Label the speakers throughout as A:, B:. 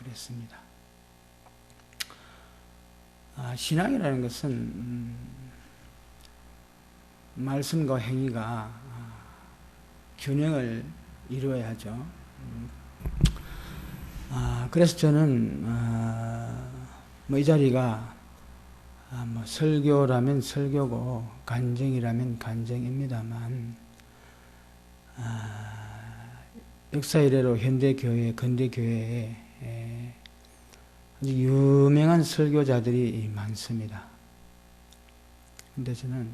A: 그랬습니다. 신앙이라는 것은 말씀과 행위가 균형을 이루어야 하죠. 그래서 저는 이 자리가 설교라면 설교고 간증이라면 간증입니다만 역사 이래로 현대교회, 근대교회에 아주 유명한 설교자들이 많습니다. 근데 저는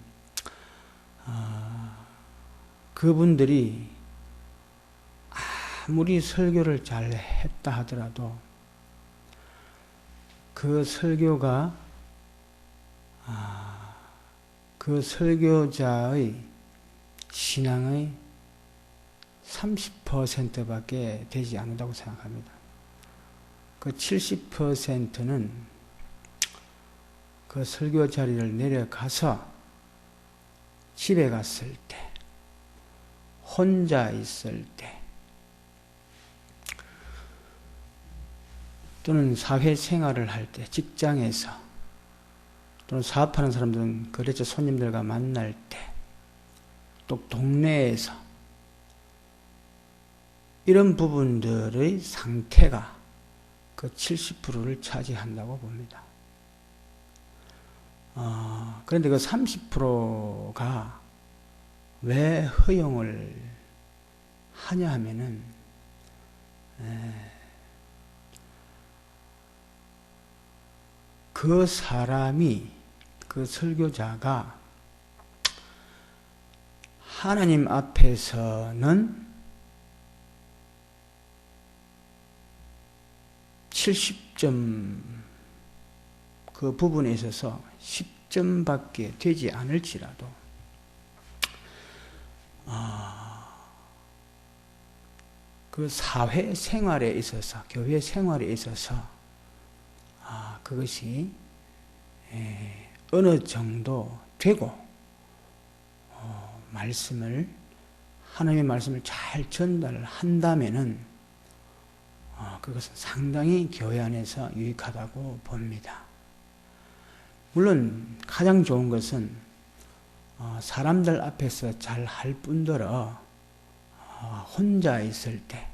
A: 그분들이 아무리 설교를 잘 했다 하더라도 그 설교가 그 설교자의 신앙의 30%밖에 되지 않는다고 생각합니다. 그 70%는 그 설교 자리를 내려가서 집에 갔을 때, 혼자 있을 때, 또는 사회생활을 할 때, 직장에서, 또는 사업하는 사람들은 거래처 손님들과 만날 때, 또 동네에서 이런 부분들의 상태가 그 70%를 차지한다고 봅니다. 그런데 그 30%가 왜 허용을 하냐 하면은 그 사람이, 그 설교자가 하나님 앞에서는 70점 그 부분에 있어서 10점밖에 되지 않을지라도 그 사회 생활에 있어서, 교회 생활에 있어서 그것이 어느 정도 되고 하나님의 말씀을 잘 전달한다면은 그것은 상당히 교회 안에서 유익하다고 봅니다. 물론 가장 좋은 것은 사람들 앞에서 잘 할 뿐더러 혼자 있을 때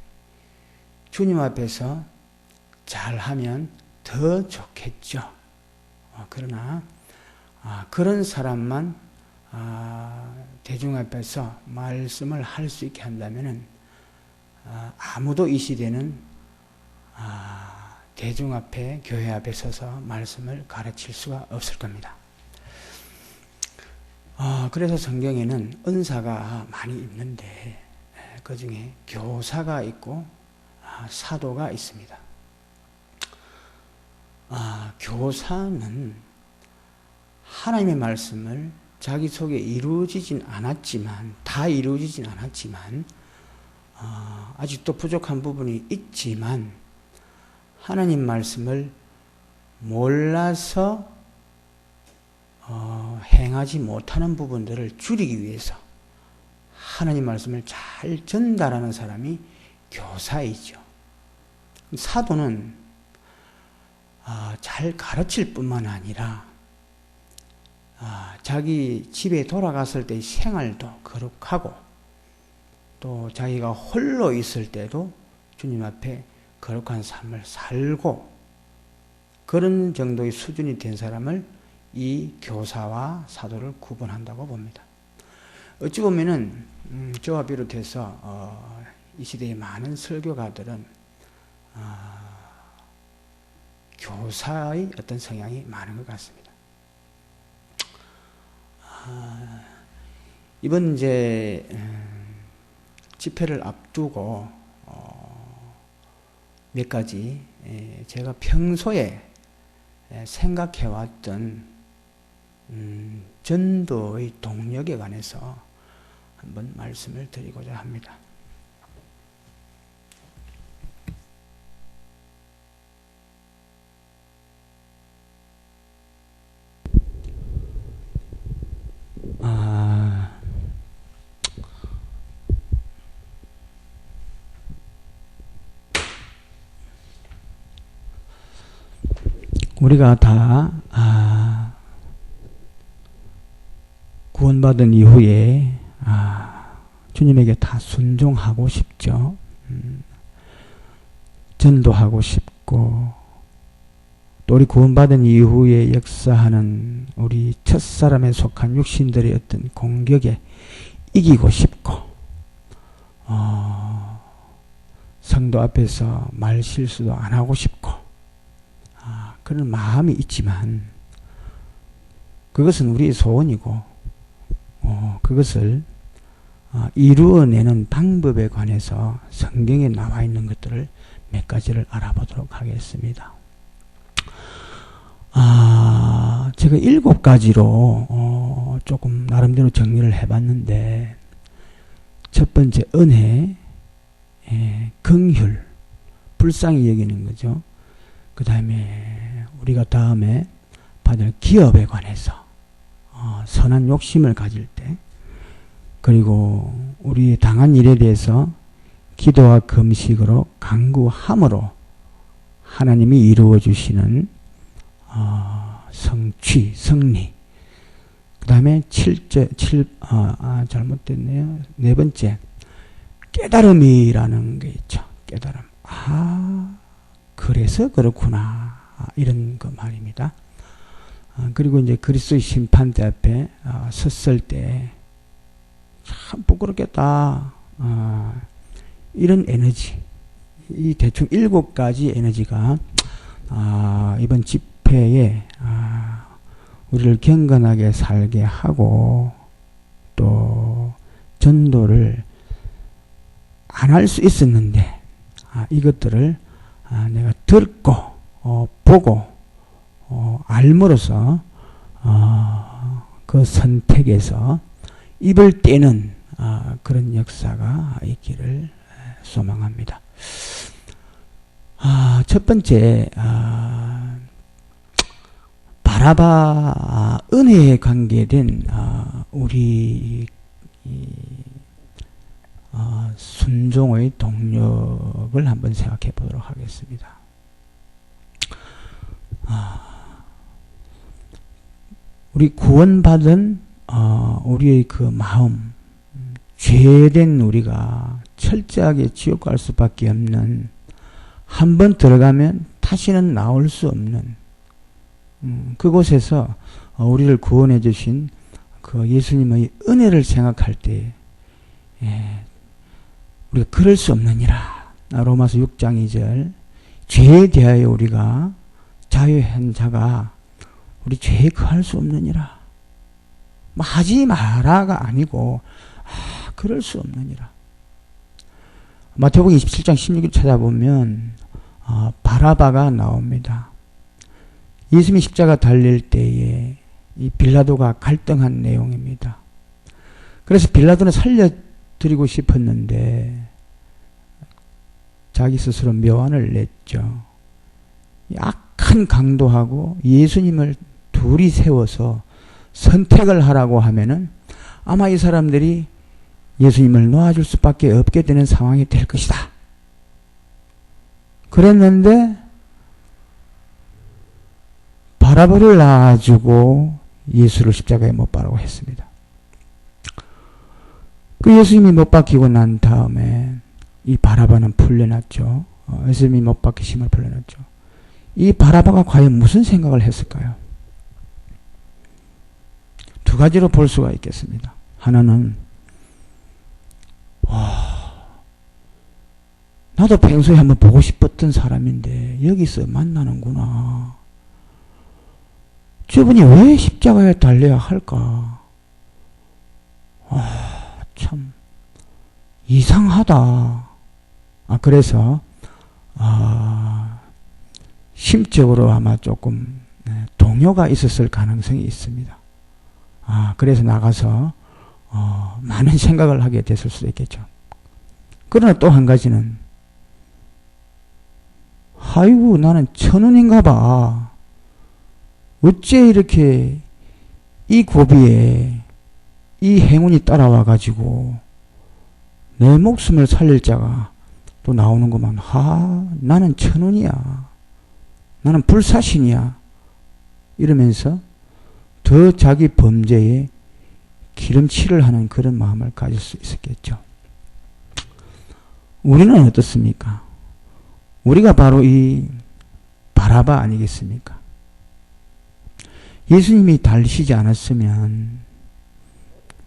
A: 주님 앞에서 잘하면 더 좋겠죠. 그러나 그런 사람만 대중 앞에서 말씀을 할 수 있게 한다면은 아무도 이 시대는 대중 앞에, 교회 앞에 서서 말씀을 가르칠 수가 없을 겁니다. 그래서 성경에는 은사가 많이 있는데 그 중에 교사가 있고 사도가 있습니다. 교사는 하나님의 말씀을 자기 속에 이루어지진 않았지만, 다 이루어지진 않았지만 아직도 부족한 부분이 있지만 하나님 말씀을 몰라서 행하지 못하는 부분들을 줄이기 위해서 하나님 말씀을 잘 전달하는 사람이 교사이죠. 사도는 잘 가르칠 뿐만 아니라 자기 집에 돌아갔을 때의 생활도 거룩하고 또 자기가 홀로 있을 때도 주님 앞에 거룩한 삶을 살고 그런 정도의 수준이 된 사람을 이 교사와 사도를 구분한다고 봅니다. 어찌 보면은 저와 비롯해서 이 시대의 많은 설교가들은 교사의 어떤 성향이 많은 것 같습니다. 이번 이제 집회를 앞두고 몇 가지 제가 평소에 생각해왔던 전도의 동력에 관해서 한번 말씀을 드리고자 합니다. 우리가 다 구원받은 이후에 주님에게 다 순종하고 싶죠. 전도하고 싶고, 또 우리 구원받은 이후에 역사하는 우리 첫사람에 속한 육신들의 어떤 공격에 이기고 싶고, 성도 앞에서 말 실수도 안 하고 싶고, 그런 마음이 있지만 그것은 우리의 소원이고, 그것을 이루어내는 방법에 관해서 성경에 나와 있는 것들을 몇 가지를 알아보도록 하겠습니다. 제가 7가지로 조금 나름대로 정리를 해봤는데, 첫 번째 은혜, 긍휼, 불쌍히 여기는 거죠. 그 다음에 우리가 다음에 받을 기업에 관해서 선한 욕심을 가질 때, 그리고 우리 당한 일에 대해서 기도와 금식으로 간구함으로 하나님이 이루어 주시는 성취, 승리. 그 다음에 잘못됐네요. 네 번째, 깨달음이라는 게 있죠. 깨달음. 그래서 그렇구나. 이런 거 말입니다. 그리고 이제 그리스도의 심판대 앞에 섰을 때 참 부끄럽겠다. 이런 에너지. 이 대충 7가지 에너지가 이번 집회에 우리를 경건하게 살게 하고, 또 전도를 안 할 수 있었는데 이것들을 내가 듣고 보고 알므로써 그 선택에서 입을 떼는 그런 역사가 있기를 소망합니다. 첫 번째, 바라바 은혜에 관계된 우리 순종의 동력을 한번 생각해 보도록 하겠습니다. 우리 구원받은 우리의 그 마음, 죄된 우리가 철저하게 지옥 갈 수밖에 없는, 한 번 들어가면 다시는 나올 수 없는 그곳에서 우리를 구원해 주신 그 예수님의 은혜를 생각할 때 우리가 그럴 수 없느니라. 로마서 6장 2절, 죄에 대하여 우리가 자유한 자가 우리 죄에 거할 수 없느니라. 하지 마라가 아니고 그럴 수 없느니라. 마태복음 27장 16절 찾아보면 바라바가 나옵니다. 예수님이 십자가 달릴 때에 이 빌라도가 갈등한 내용입니다. 그래서 빌라도는 살려드리고 싶었는데 자기 스스로 묘안을 냈죠. 악한 강도하고 예수님을 둘이 세워서 선택을 하라고 하면은 아마 이 사람들이 예수님을 놓아줄 수밖에 없게 되는 상황이 될 것이다. 그랬는데 바라바를 놔주고 예수를 십자가에 못 박으라고 했습니다. 그 예수님이 못 박히고 난 다음에 이 바라바는 풀려났죠. 예수님이 못 박히심을 풀려났죠. 이 바라바가 과연 무슨 생각을 했을까요? 두 가지로 볼 수가 있겠습니다. 하나는 나도 평소에 한번 보고 싶었던 사람인데 여기서 만나는구나. 저분이 왜 십자가에 달려야 할까? 참 이상하다. 그래서 심적으로 아마 조금 동요가 있었을 가능성이 있습니다. 그래서 나가서 많은 생각을 하게 됐을 수도 있겠죠. 그러나 또 한 가지는 아이고 나는 천운인가 봐. 어째 이렇게 이 고비에 이 행운이 따라와 가지고 내 목숨을 살릴 자가 또 나오는구만. 나는 천운이야. 나는 불사신이야. 이러면서 더 자기 범죄에 기름칠을 하는 그런 마음을 가질 수 있었겠죠. 우리는 어떻습니까? 우리가 바로 이 바라바 아니겠습니까? 예수님이 달리시지 않았으면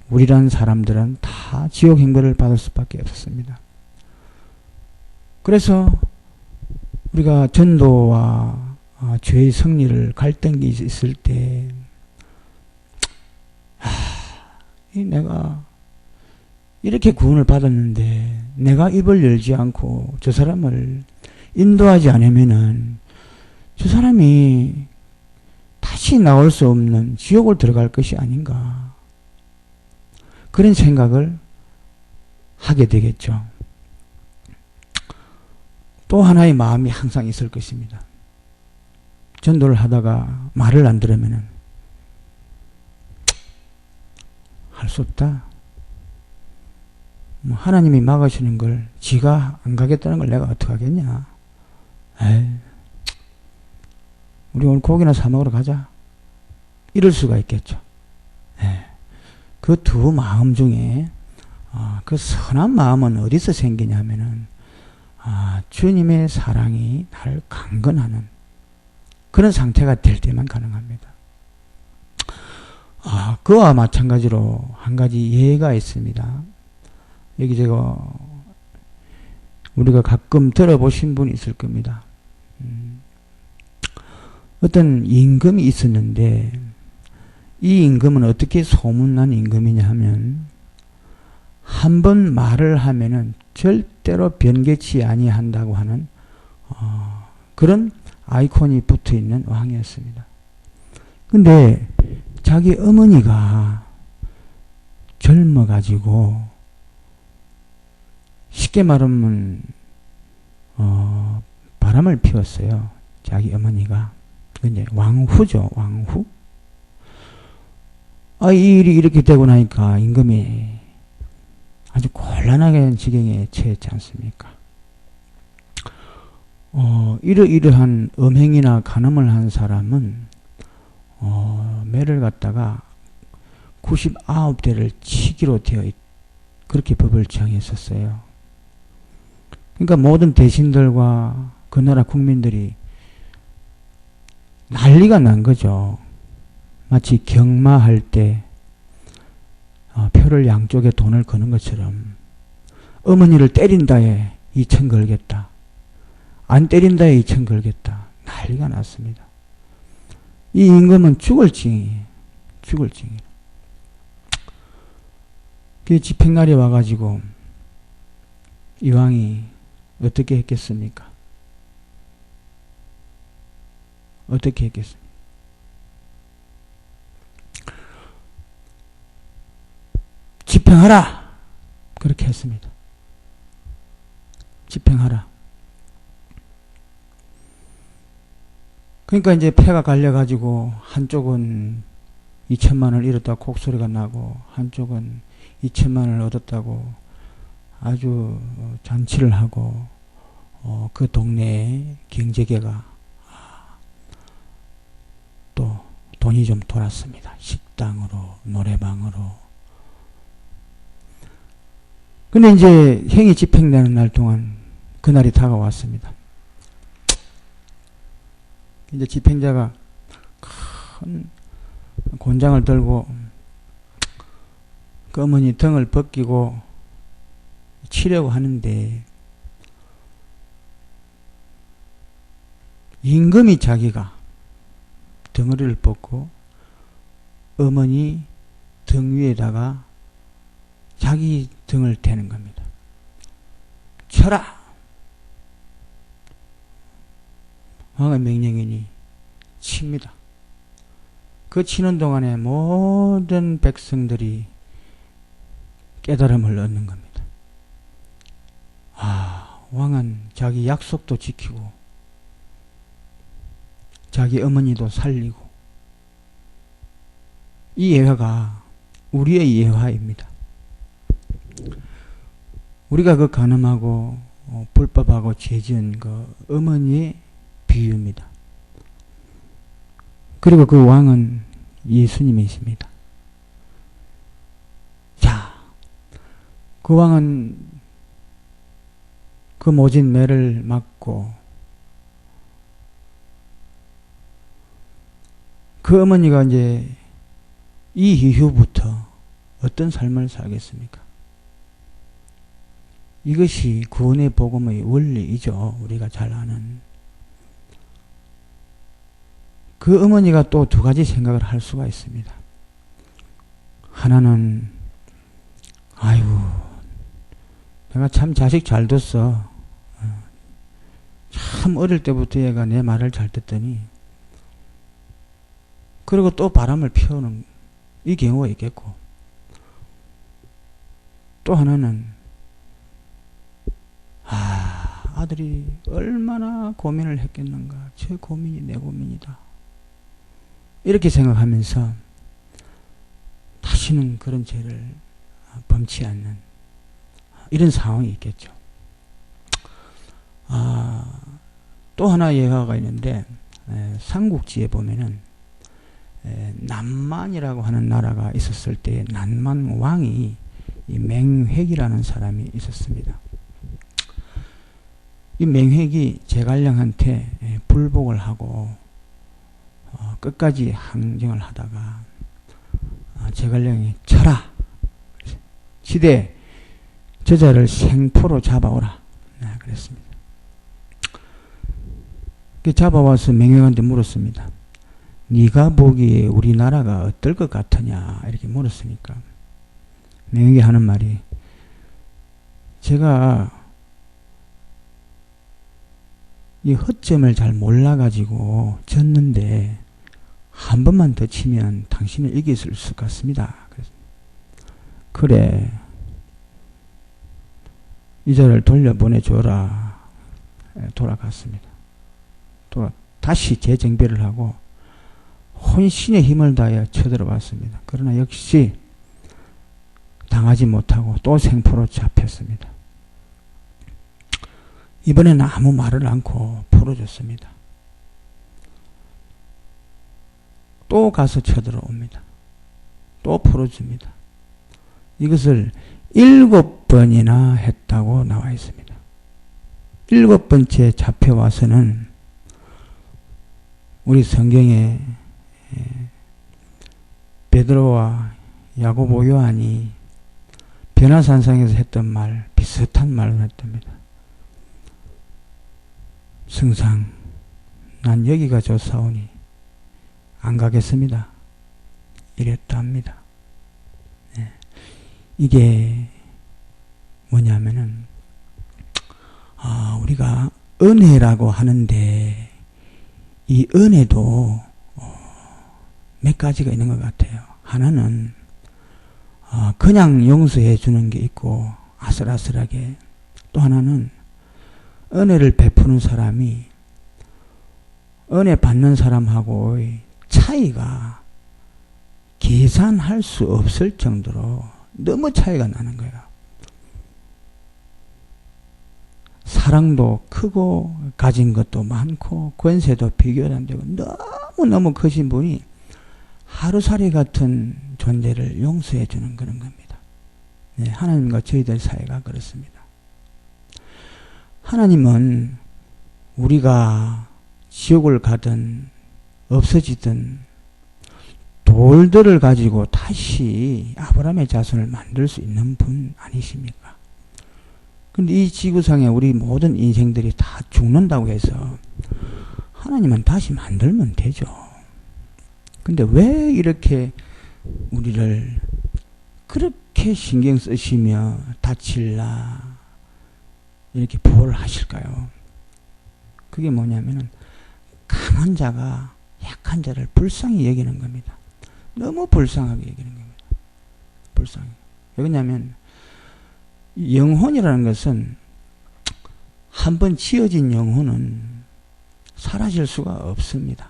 A: 우리란 사람들은 다 지옥 형벌을 받을 수밖에 없었습니다. 그래서 우리가 전도와 죄의 승리를 갈등이 있을 때 내가 이렇게 구원을 받았는데 내가 입을 열지 않고 저 사람을 인도하지 않으면은 저 사람이 다시 나올 수 없는 지옥을 들어갈 것이 아닌가, 그런 생각을 하게 되겠죠. 또 하나의 마음이 항상 있을 것입니다. 전도를 하다가 말을 안 들으면은 할 수 없다. 뭐 하나님이 막으시는 걸 지가 안 가겠다는 걸 내가 어떻게 하겠냐. 에이, 우리 오늘 고기나 사 먹으러 가자. 이럴 수가 있겠죠. 그 두 마음 중에 그 선한 마음은 어디서 생기냐면은 주님의 사랑이 나를 강건하는 그런 상태가 될 때만 가능합니다. 그와 마찬가지로 한 가지 예가 있습니다. 여기 제가 우리가 가끔 들어보신 분이 있을 겁니다. 어떤 임금이 있었는데 이 임금은 어떻게 소문난 임금이냐 하면 한 번 말을 하면은 절대로 변개치 아니한다고 하는 그런 아이콘이 붙어 있는 왕이었습니다. 근데 자기 어머니가 젊어가지고 쉽게 말하면 바람을 피웠어요. 자기 어머니가. 이제 왕후죠, 왕후. 이 일이 이렇게 되고 나니까 임금이 아주 곤란하게 지경에 처했지 않습니까? 이러이러한 음행이나 간음을 한 사람은 매를 갖다가 99대를 치기로 되어 그렇게 법을 정했었어요. 그러니까 모든 대신들과 그 나라 국민들이 난리가 난 거죠. 마치 경마할 때 표를 양쪽에 돈을 거는 것처럼 어머니를 때린다에 2천 걸겠다. 안 때린다에 2천 걸겠다. 난리가 났습니다. 이 임금은 죽을 징이에요. 죽을 징이에요. 그 집행날이 와가지고 이 왕이 어떻게 했겠습니까? 어떻게 했겠습니까? 집행하라! 그렇게 했습니다. 집행하라. 그러니까 이제 패가 갈려가지고 한쪽은 2천만 원을 잃었다고 곡소리가 나고 한쪽은 2천만 원을 얻었다고 아주 잔치를 하고 그 동네에 경제계가 또 돈이 좀 돌았습니다. 식당으로, 노래방으로. 근데 이제 행위 집행되는 날 동안 그날이 다가왔습니다. 이제 집행자가 큰 곤장을 들고 그 어머니 등을 벗기고 치려고 하는데 임금이 자기가 덩어리를 벗고 어머니 등 위에다가 자기 등을 대는 겁니다. 쳐라! 왕의 명령이니 칩니다. 그 치는 동안에 모든 백성들이 깨달음을 얻는 겁니다. 왕은 자기 약속도 지키고 자기 어머니도 살리고 이 예화가 우리의 예화입니다. 우리가 그 간음하고 불법하고 죄지은 그 어머니의 비유입니다. 그리고 그 왕은 예수님이십니다. 자, 그 왕은 그 모진 매를 맞고 그 어머니가 이제 이 이후부터 어떤 삶을 살겠습니까? 이것이 구원의 복음의 원리이죠. 우리가 잘 아는. 그 어머니가 또 두 가지 생각을 할 수가 있습니다. 하나는 아이고 내가 참 자식 잘 뒀어. 참 어릴 때부터 얘가 내 말을 잘 듣더니 그리고 또 바람을 피우는 이 경우가 있겠고, 또 하나는 아들이 얼마나 고민을 했겠는가. 제 고민이 내 고민이다. 이렇게 생각하면서 다시는 그런 죄를 범치 않는 이런 상황이 있겠죠. 또 하나 예화가 있는데 삼국지에 보면은 남만이라고 하는 나라가 있었을 때 남만 왕이 이 맹획이라는 사람이 있었습니다. 이 맹획이 제갈량한테 불복을 하고 끝까지 항쟁을 하다가 제갈량이 쳐라, 지대 저자를 생포로 잡아오라 그랬습니다. 잡아와서 맹획한테 물었습니다. 네가 보기에 우리나라가 어떨 것 같으냐 이렇게 물었으니까 맹획이 하는 말이, 제가 이 허점을 잘 몰라가지고 졌는데 한 번만 더 치면 당신을 이길 수 있을 것 같습니다. 그래, 이자를 돌려보내줘라. 돌아갔습니다. 다시 재정비를 하고 혼신의 힘을 다해 쳐들어왔습니다. 그러나 역시 당하지 못하고 또 생포로 잡혔습니다. 이번에는 아무 말을 않고 풀어줬습니다. 또 가서 쳐들어옵니다. 또 풀어줍니다. 이것을 7번이나 했다고 나와 있습니다. 7번째 잡혀와서는 우리 성경에 베드로와 야고보 요한이 변화산상에서 했던 말, 비슷한 말을 했답니다. 승상, 난 여기가 좋사오니 안 가겠습니다. 이랬다 합니다. 이게 뭐냐면은 우리가 은혜라고 하는데 이 은혜도 몇 가지가 있는 것 같아요. 하나는 그냥 용서해 주는 게 있고 아슬아슬하게, 또 하나는 은혜를 베푸는 사람이 은혜 받는 사람하고의 차이가 계산할 수 없을 정도로 너무 차이가 나는 거예요. 사랑도 크고 가진 것도 많고 권세도 비교도 안 되고 너무너무 크신 분이 하루살이 같은 존재를 용서해 주는 그런 겁니다. 네, 하나님과 저희들 사이가 그렇습니다. 하나님은 우리가 지옥을 가든 없어지든 돌들을 가지고 다시 아브라함의 자손을 만들 수 있는 분 아니십니까? 근데 이 지구상에 우리 모든 인생들이 다 죽는다고 해서 하나님은 다시 만들면 되죠. 근데 왜 이렇게 우리를 그렇게 신경 쓰시며 다칠라 이렇게 보호를 하실까요? 그게 뭐냐면은 강한 자가 약한 자를 불쌍히 여기는 겁니다. 너무 불쌍하게 여기는 겁니다. 불쌍히. 왜 그러냐면 영혼이라는 것은 한번 지어진 영혼은 사라질 수가 없습니다.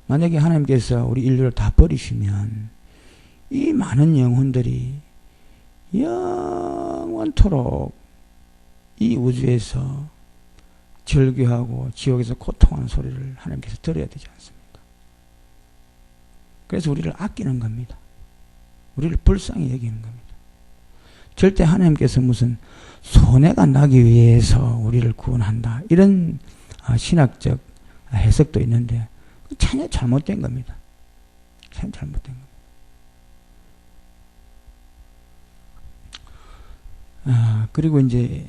A: 만약에 하나님께서 우리 인류를 다 버리시면 이 많은 영혼들이 영원토록 이 우주에서 절규하고 지옥에서 고통하는 소리를 하나님께서 들어야 되지 않습니까? 그래서 우리를 아끼는 겁니다. 우리를 불쌍히 여기는 겁니다. 절대 하나님께서 무슨 손해가 나기 위해서 우리를 구원한다, 이런 신학적 해석도 있는데 전혀 잘못된 겁니다. 전혀 잘못된 겁니다. 그리고 이제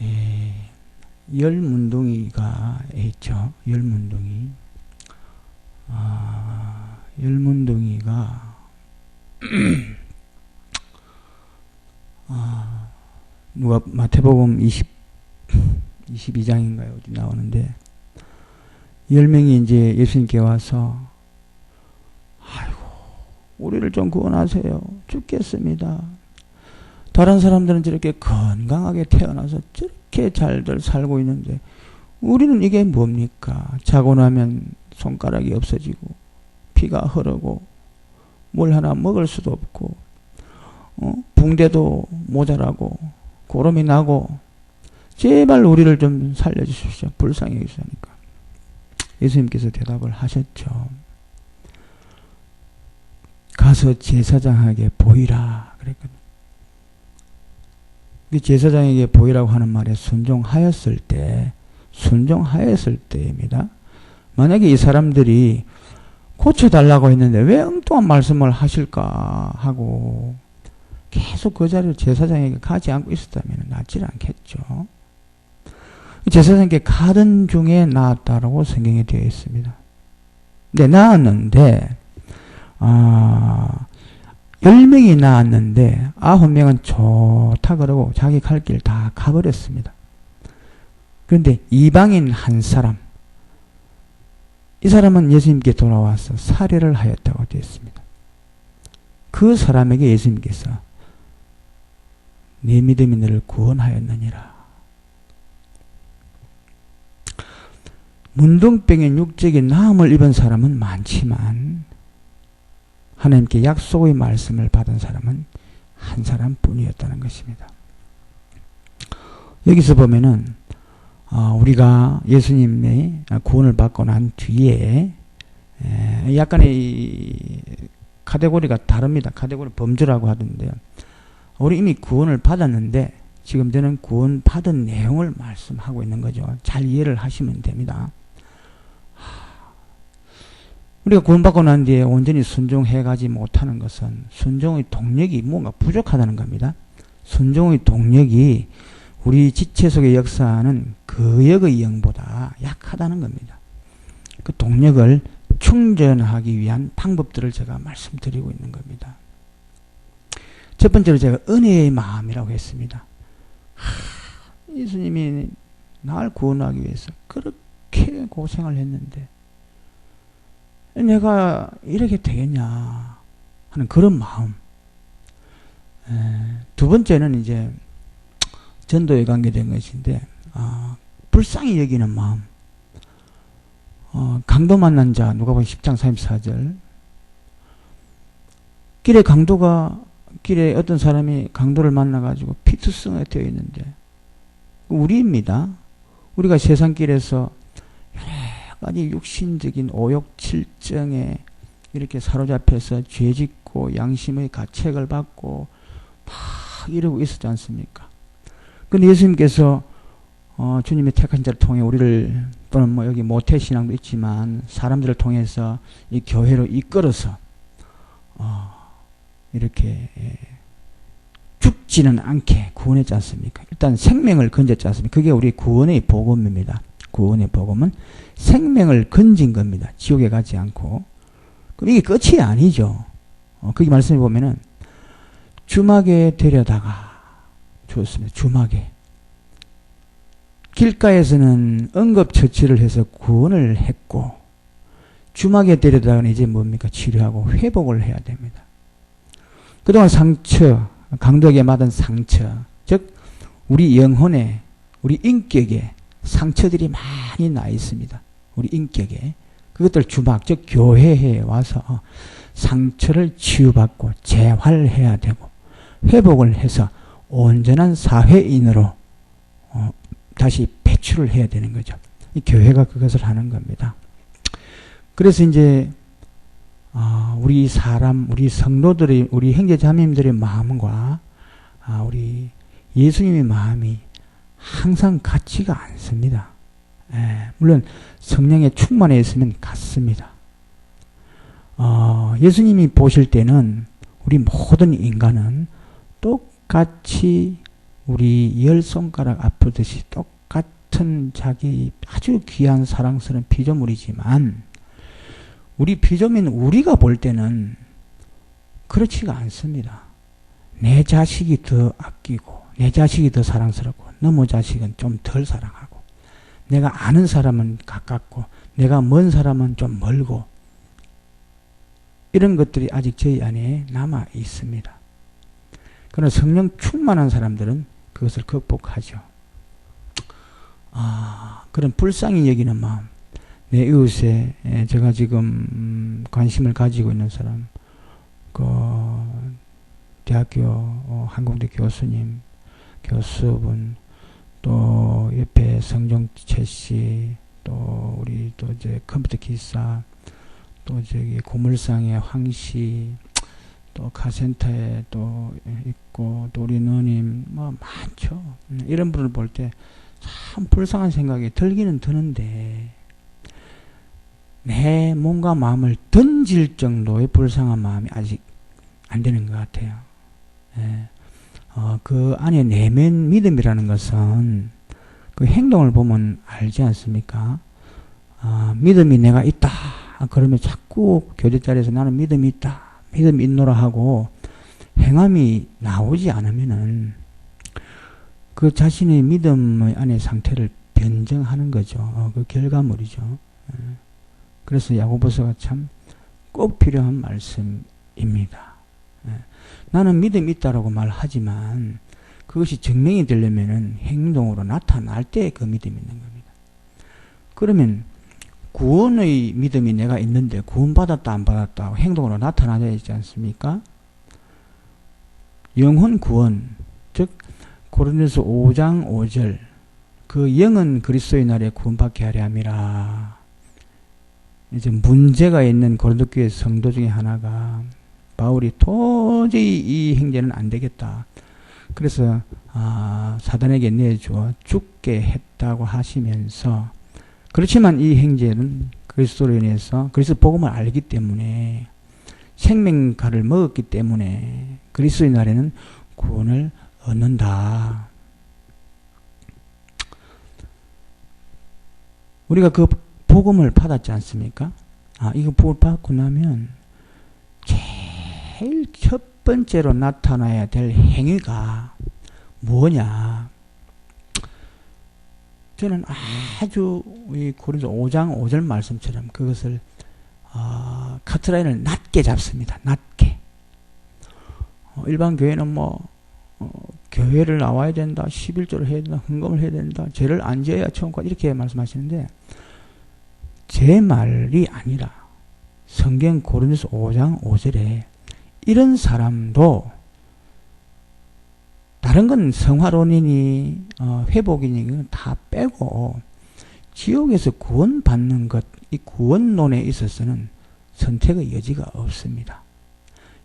A: 열문동이가 있죠. 열문동이가 누가 마태복음 22장인가요? 어디 나오는데 10명이 이제 예수님께 와서 아이고 우리를 좀 구원하세요. 죽겠습니다. 다른 사람들은 저렇게 건강하게 태어나서 저렇게 잘들 살고 있는데 우리는 이게 뭡니까? 자고 나면 손가락이 없어지고 피가 흐르고 뭘 하나 먹을 수도 없고 붕대도 모자라고 고름이 나고 제발 우리를 좀 살려주십시오. 불쌍히 여기시니까 예수님께서 대답을 하셨죠. 가서 제사장에게 보이라 그랬거든요. 제사장에게 보이라고 하는 말에 순종하였을 때입니다. 만약에 이 사람들이 고쳐달라고 했는데 왜 엉뚱한 말씀을 하실까 하고 계속 그 자리를 제사장에게 가지 않고 있었다면 낫지 않겠죠. 제사장에게 가던 중에 나았다라고 성경에 되어 있습니다. 근데 나았는데 10명이 나았는데 9명은 좋다 그러고 자기 갈 길 다 가버렸습니다. 그런데 이방인 한 사람, 이 사람은 예수님께 돌아와서 살해를 하였다고 되어 있습니다. 그 사람에게 예수님께서 네 믿음이 너를 구원하였느니라. 문둥병의 육적인 나음을 입은 사람은 많지만 하나님께 약속의 말씀을 받은 사람은 한 사람뿐이었다는 것입니다. 여기서 보면은 우리가 예수님의 구원을 받고 난 뒤에 약간의 카테고리가 다릅니다. 카테고리 범주라고 하던데요. 우리 이미 구원을 받았는데 지금 저는 구원 받은 내용을 말씀하고 있는 거죠. 잘 이해를 하시면 됩니다. 우리가 구원받고 난 뒤에 온전히 순종해가지 못하는 것은 순종의 동력이 뭔가 부족하다는 겁니다. 순종의 동력이 우리 지체 속에 역사하는 거역의 영보다 약하다는 겁니다. 그 동력을 충전하기 위한 방법들을 제가 말씀드리고 있는 겁니다. 첫 번째로 제가 은혜의 마음이라고 했습니다. 예수님이 나를 구원하기 위해서 그렇게 고생을 했는데 내가 이렇게 되겠냐 하는 그런 마음. 두 번째는 이제 전도에 관계된 것인데 불쌍히 여기는 마음. 강도 만난 자 누가복음 10장 34절. 길에 어떤 사람이 강도를 만나가지고 피투성에 되어 있는데 우리입니다. 우리가 세상길에서 여러 가지 육신적인 오욕 칠정에 이렇게 사로잡혀서 죄짓고 양심의 가책을 받고 막 이러고 있었지 않습니까? 근데 예수님께서 주님의 택한 자를 통해 우리를, 또는 뭐 여기 모태신앙도 있지만 사람들을 통해서 이 교회로 이끌어서 이렇게 죽지는 않게 구원했지 않습니까? 일단 생명을 건졌지 않습니까? 그게 우리 구원의 복음입니다. 구원의 복음은 생명을 건진 겁니다. 지옥에 가지 않고. 그럼 이게 끝이 아니죠. 거기 말씀해 보면은 주막에 데려다가 주었습니다. 주막에. 길가에서는 응급처치를 해서 구원을 했고 주막에 데려다가는 이제 뭡니까? 치료하고 회복을 해야 됩니다. 그동안 상처, 강도에게 받은 상처, 즉 우리 영혼에, 우리 인격에 상처들이 많이 나 있습니다. 우리 인격에. 그것들 주막, 즉 교회에 와서 상처를 치유받고 재활해야 되고 회복을 해서 온전한 사회인으로 다시 배출을 해야 되는 거죠. 이 교회가 그것을 하는 겁니다. 그래서 이제 우리 사람, 우리 성도들의, 우리 형제자매님들의 마음과 우리 예수님의 마음이 항상 같지가 않습니다. 물론 성령에 충만해 있으면 같습니다. 예수님이 보실 때는 우리 모든 인간은 똑같이 우리 열 손가락 아프듯이 똑같은 자기 아주 귀한 사랑스러운 피조물이지만 우리 피조민 우리가 볼 때는 그렇지가 않습니다. 내 자식이 더 아끼고 내 자식이 더 사랑스럽고 너무 자식은 좀 덜 사랑하고 내가 아는 사람은 가깝고 내가 먼 사람은 좀 멀고 이런 것들이 아직 저희 안에 남아 있습니다. 그러나 성령 충만한 사람들은 그것을 극복하죠. 그런 불쌍히 여기는 마음. 내 이웃에 제가 지금 관심을 가지고 있는 사람, 대학교 항공대 교수님, 교수분, 또 옆에 성종채 씨, 또 우리 또 이제 컴퓨터 기사, 또 저기 고물상의 황씨, 또 카센터에 또 있고, 또 우리 누님 뭐 많죠. 이런 분을 볼 때 참 불쌍한 생각이 들기는 드는데 내 몸과 마음을 던질 정도의 불쌍한 마음이 아직 안 되는 것 같아요. 그 안에 내면 믿음이라는 것은 그 행동을 보면 알지 않습니까? 믿음이 내가 있다. 그러면 자꾸 교제 자리에서 나는 믿음이 있다. 믿음이 있노라 하고 행함이 나오지 않으면은 그 자신의 믿음의 안의 상태를 변증하는 거죠. 그 결과물이죠. 그래서 야고보서가 참 꼭 필요한 말씀입니다. 나는 믿음이 있다라고 말하지만 그것이 증명이 되려면은 행동으로 나타날 때 그 믿음이 있는 겁니다. 그러면 구원의 믿음이 내가 있는데 구원받았다 안 받았다 행동으로 나타나야 되지 않습니까? 영혼 구원, 즉 고린도서 5장 5절 그 영은 그리스도의 날에 구원받게 하려 함이라. 이제 문제가 있는 고린도 교회 성도 중에 하나가 바울이 도저히 이 행제는 안 되겠다. 그래서 사단에게 내주어 죽게 했다고 하시면서 그렇지만 이 행제는 그리스도로 인해서 그리스도 복음을 알기 때문에 생명가를 먹었기 때문에 그리스도의 날에는 구원을 얻는다. 우리가 그 복음을 받았지 않습니까? 이거 복음을 받고 나면 제일 첫 번째로 나타나야 될 행위가 뭐냐? 저는 아주 이 고린도 5장 5절 말씀처럼 그것을 카트라인을 낮게 잡습니다. 낮게. 일반 교회는 교회를 나와야 된다, 11조를 해야 된다, 헌금을 해야 된다, 죄를 안 지어야 천국가 이렇게 말씀하시는데 제 말이 아니라 성경 고린도서 5장 5절에 이런 사람도 다른 건 성화론이니 회복이니 이건 다 빼고 지옥에서 구원받는 것, 이 구원론에 있어서는 선택의 여지가 없습니다.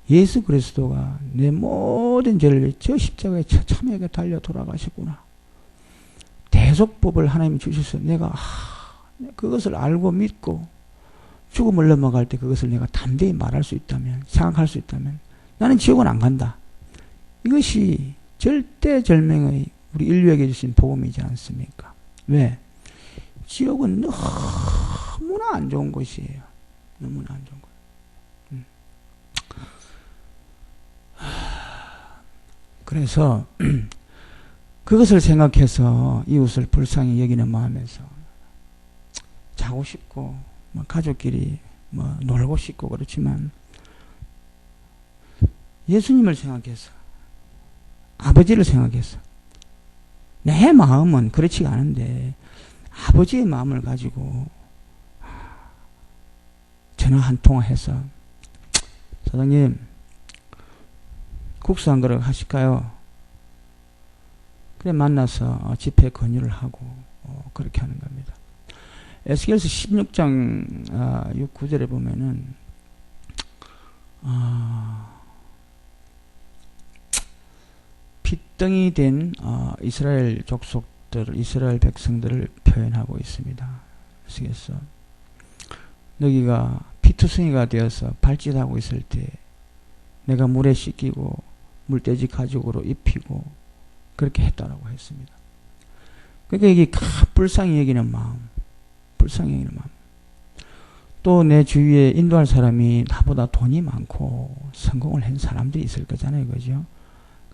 A: 예수 그리스도가 내 모든 죄를 저 십자가에 처참하게 달려 돌아가셨구나. 대속법을 하나님이 주셔서 내가 그것을 알고 믿고 죽음을 넘어갈 때 그것을 내가 담대히 말할 수 있다면, 생각할 수 있다면 나는 지옥은 안 간다. 이것이 절대절명의 우리 인류에게 주신 복음이지 않습니까? 왜? 지옥은 너무나 안 좋은 곳이에요. 너무나 안 좋은 곳. 그래서 그것을 생각해서 이웃을 불쌍히 여기는 마음에서 자고 싶고 가족끼리 놀고 싶고 그렇지만 예수님을 생각해서 아버지를 생각해서 내 마음은 그렇지가 않은데 아버지의 마음을 가지고 전화 한 통화해서 사장님 국수 한 그릇 하실까요? 그래 만나서 집회 권유를 하고 그렇게 하는 겁니다. 에스겔서 16장 6, 9절에 보면은 핏덩이 된 이스라엘 족속들, 이스라엘 백성들을 표현하고 있습니다. 아시겠어? 너희가 피투성이가 되어서 발짓하고 있을 때 내가 물에 씻기고 물돼지 가죽으로 입히고 그렇게 했다라고 했습니다. 그러니까 이게 불쌍히 여기는 마음, 불쌍히 여기는 마음. 또 내 주위에 인도할 사람이 나보다 돈이 많고 성공을 한 사람들이 있을 거잖아요, 그죠?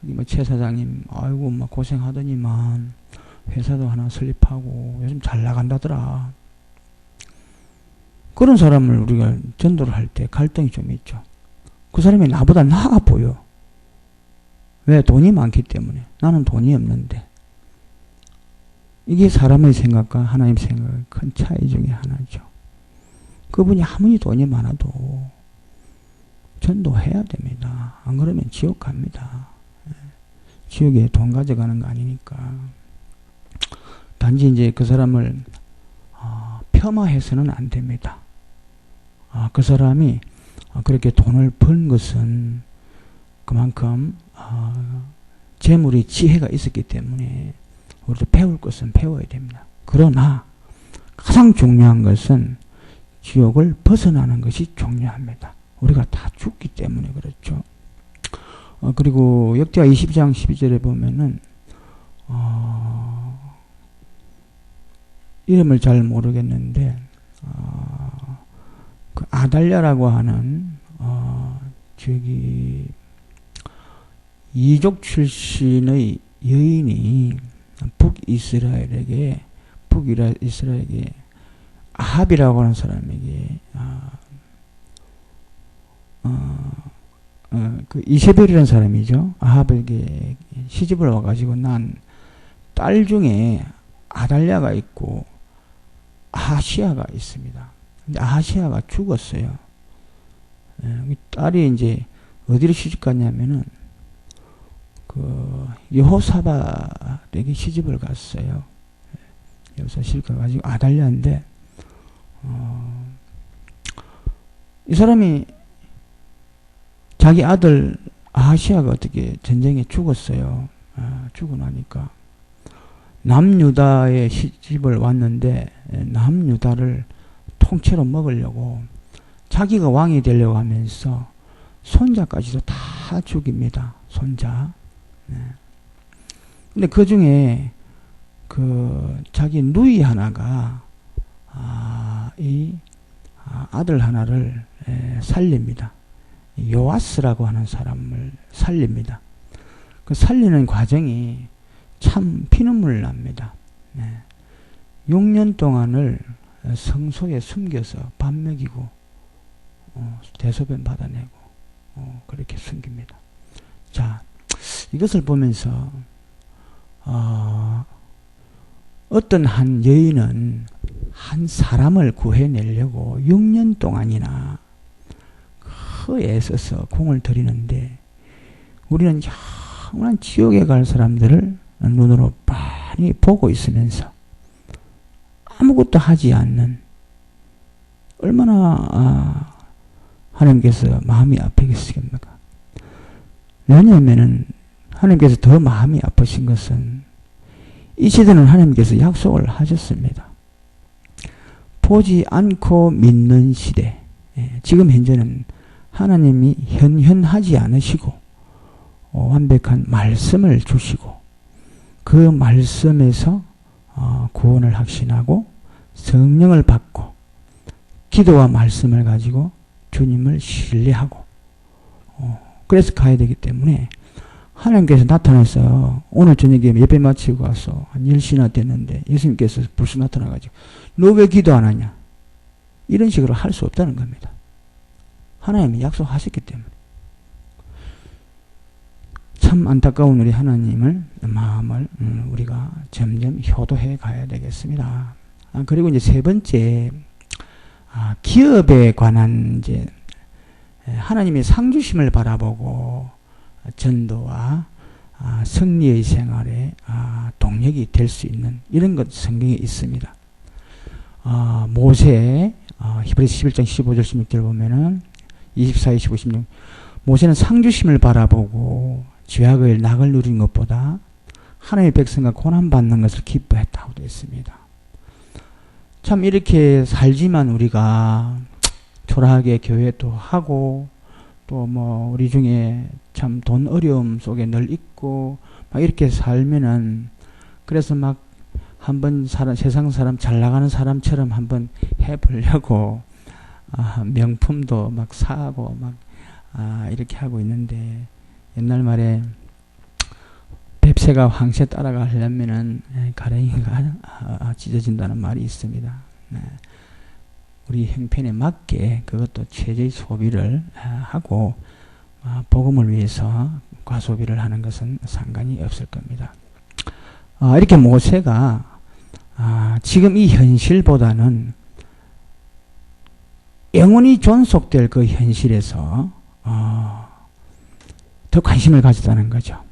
A: 뭐 최 사장님, 아이고 막 고생하더니만 회사도 하나 설립하고 요즘 잘 나간다더라. 그런 사람을 우리가 전도를 할 때 갈등이 좀 있죠. 그 사람이 나보다 나아 보여. 왜? 돈이 많기 때문에. 나는 돈이 없는데. 이게 사람의 생각과 하나님의 생각의 큰 차이 중에 하나죠. 그분이 아무리 돈이 많아도 전도해야 됩니다. 안 그러면 지옥 갑니다. 지옥에 돈 가져가는 거 아니니까. 단지 이제 그 사람을 폄하해서는 안 됩니다. 그 사람이 그렇게 돈을 번 것은 그만큼 재물이 지혜가 있었기 때문에 우리도 배울 것은 배워야 됩니다. 그러나 가장 중요한 것은 지옥을 벗어나는 것이 중요합니다. 우리가 다 죽기 때문에 그렇죠. 그리고 역대하 22장 12절에 보면은 이름을 잘 모르겠는데 그 아달랴라고 하는 저기 이족 출신의 여인이 북이스라엘에게 아합이라고 하는 사람에게 그 이세벨이라는 사람이죠. 아합에게 시집을 와가지고 난 딸 중에 아달랴가 있고 아하시아가 있습니다. 근데 아하시아가 죽었어요. 딸이 이제 어디로 시집 갔냐면은 그 여호사밧에게 시집을 갔어요. 여기서 시집 가가지고 아달랴인데 이 사람이 자기 아들 아하시아가 어떻게 전쟁에 죽었어요. 죽고 나니까 남유다에 시집을 왔는데 남유다를 통째로 먹으려고 자기가 왕이 되려고 하면서 손자까지도 다 죽입니다. 손자. 근데 그 중에 그 자기 누이 하나가 이 아들 하나를 살립니다. 요아스라고 하는 사람을 살립니다. 그 살리는 과정이 참 피눈물 납니다. 6년 동안을 성소에 숨겨서 밥 먹이고 대소변 받아내고 그렇게 숨깁니다. 자, 이것을 보면서 어떤 한 여인은 한 사람을 구해내려고 6년 동안이나 그 애써서 공을 들이는데 우리는 영원한 지옥에 갈 사람들을 눈으로 빤히 보고 있으면서 아무것도 하지 않는 얼마나 하나님께서 마음이 아프겠습니까? 왜냐하면은 하나님께서 더 마음이 아프신 것은 이 시대는 하나님께서 약속을 하셨습니다. 보지 않고 믿는 시대. 지금 현재는 하나님이 현현하지 않으시고 완벽한 말씀을 주시고 그 말씀에서 구원을 확신하고 성령을 받고 기도와 말씀을 가지고 주님을 신뢰하고 그래서 가야 되기 때문에 하나님께서 나타나서 오늘 저녁에 예배 마치고 와서 한 10시나 됐는데 예수님께서 불쑥 나타나가지고 너 왜 기도 안 하냐? 이런 식으로 할 수 없다는 겁니다. 하나님이 약속하셨기 때문에. 참 안타까운 우리 하나님을 마음을 우리가 점점 효도해 가야 되겠습니다. 그리고 이제 세 번째 기업에 관한 이제 하나님의 상주심을 바라보고 전도와 승리의 생활에 동력이 될 수 있는 이런 것 성경에 있습니다. 모세 히브리서 11장 15절 16절 보면은 24, 25, 16. 모세는 상주심을 바라보고 죄악의 낙을 누린 것보다 하나님의 백성과 고난받는 것을 기뻐했다고 되어 있습니다. 참 이렇게 살지만 우리가 초라하게 교회도 하고 또 뭐 우리 중에 참 돈 어려움 속에 늘 있고 막 이렇게 살면은 그래서 막 한번 세상 사람 잘 나가는 사람처럼 한번 해보려고 명품도 막 사고 막 이렇게 하고 있는데 옛날 뱁새가 황새 따라가려면은 가랭이가 찢어진다는 말이 있습니다. 네. 우리 형편에 맞게 그것도 최저의 소비를 하고 복음을 위해서 과소비를 하는 것은 상관이 없을 겁니다. 이렇게 모세가 지금 이 현실보다는 영원히 존속될 그 현실에서 더 관심을 가졌다는 거죠.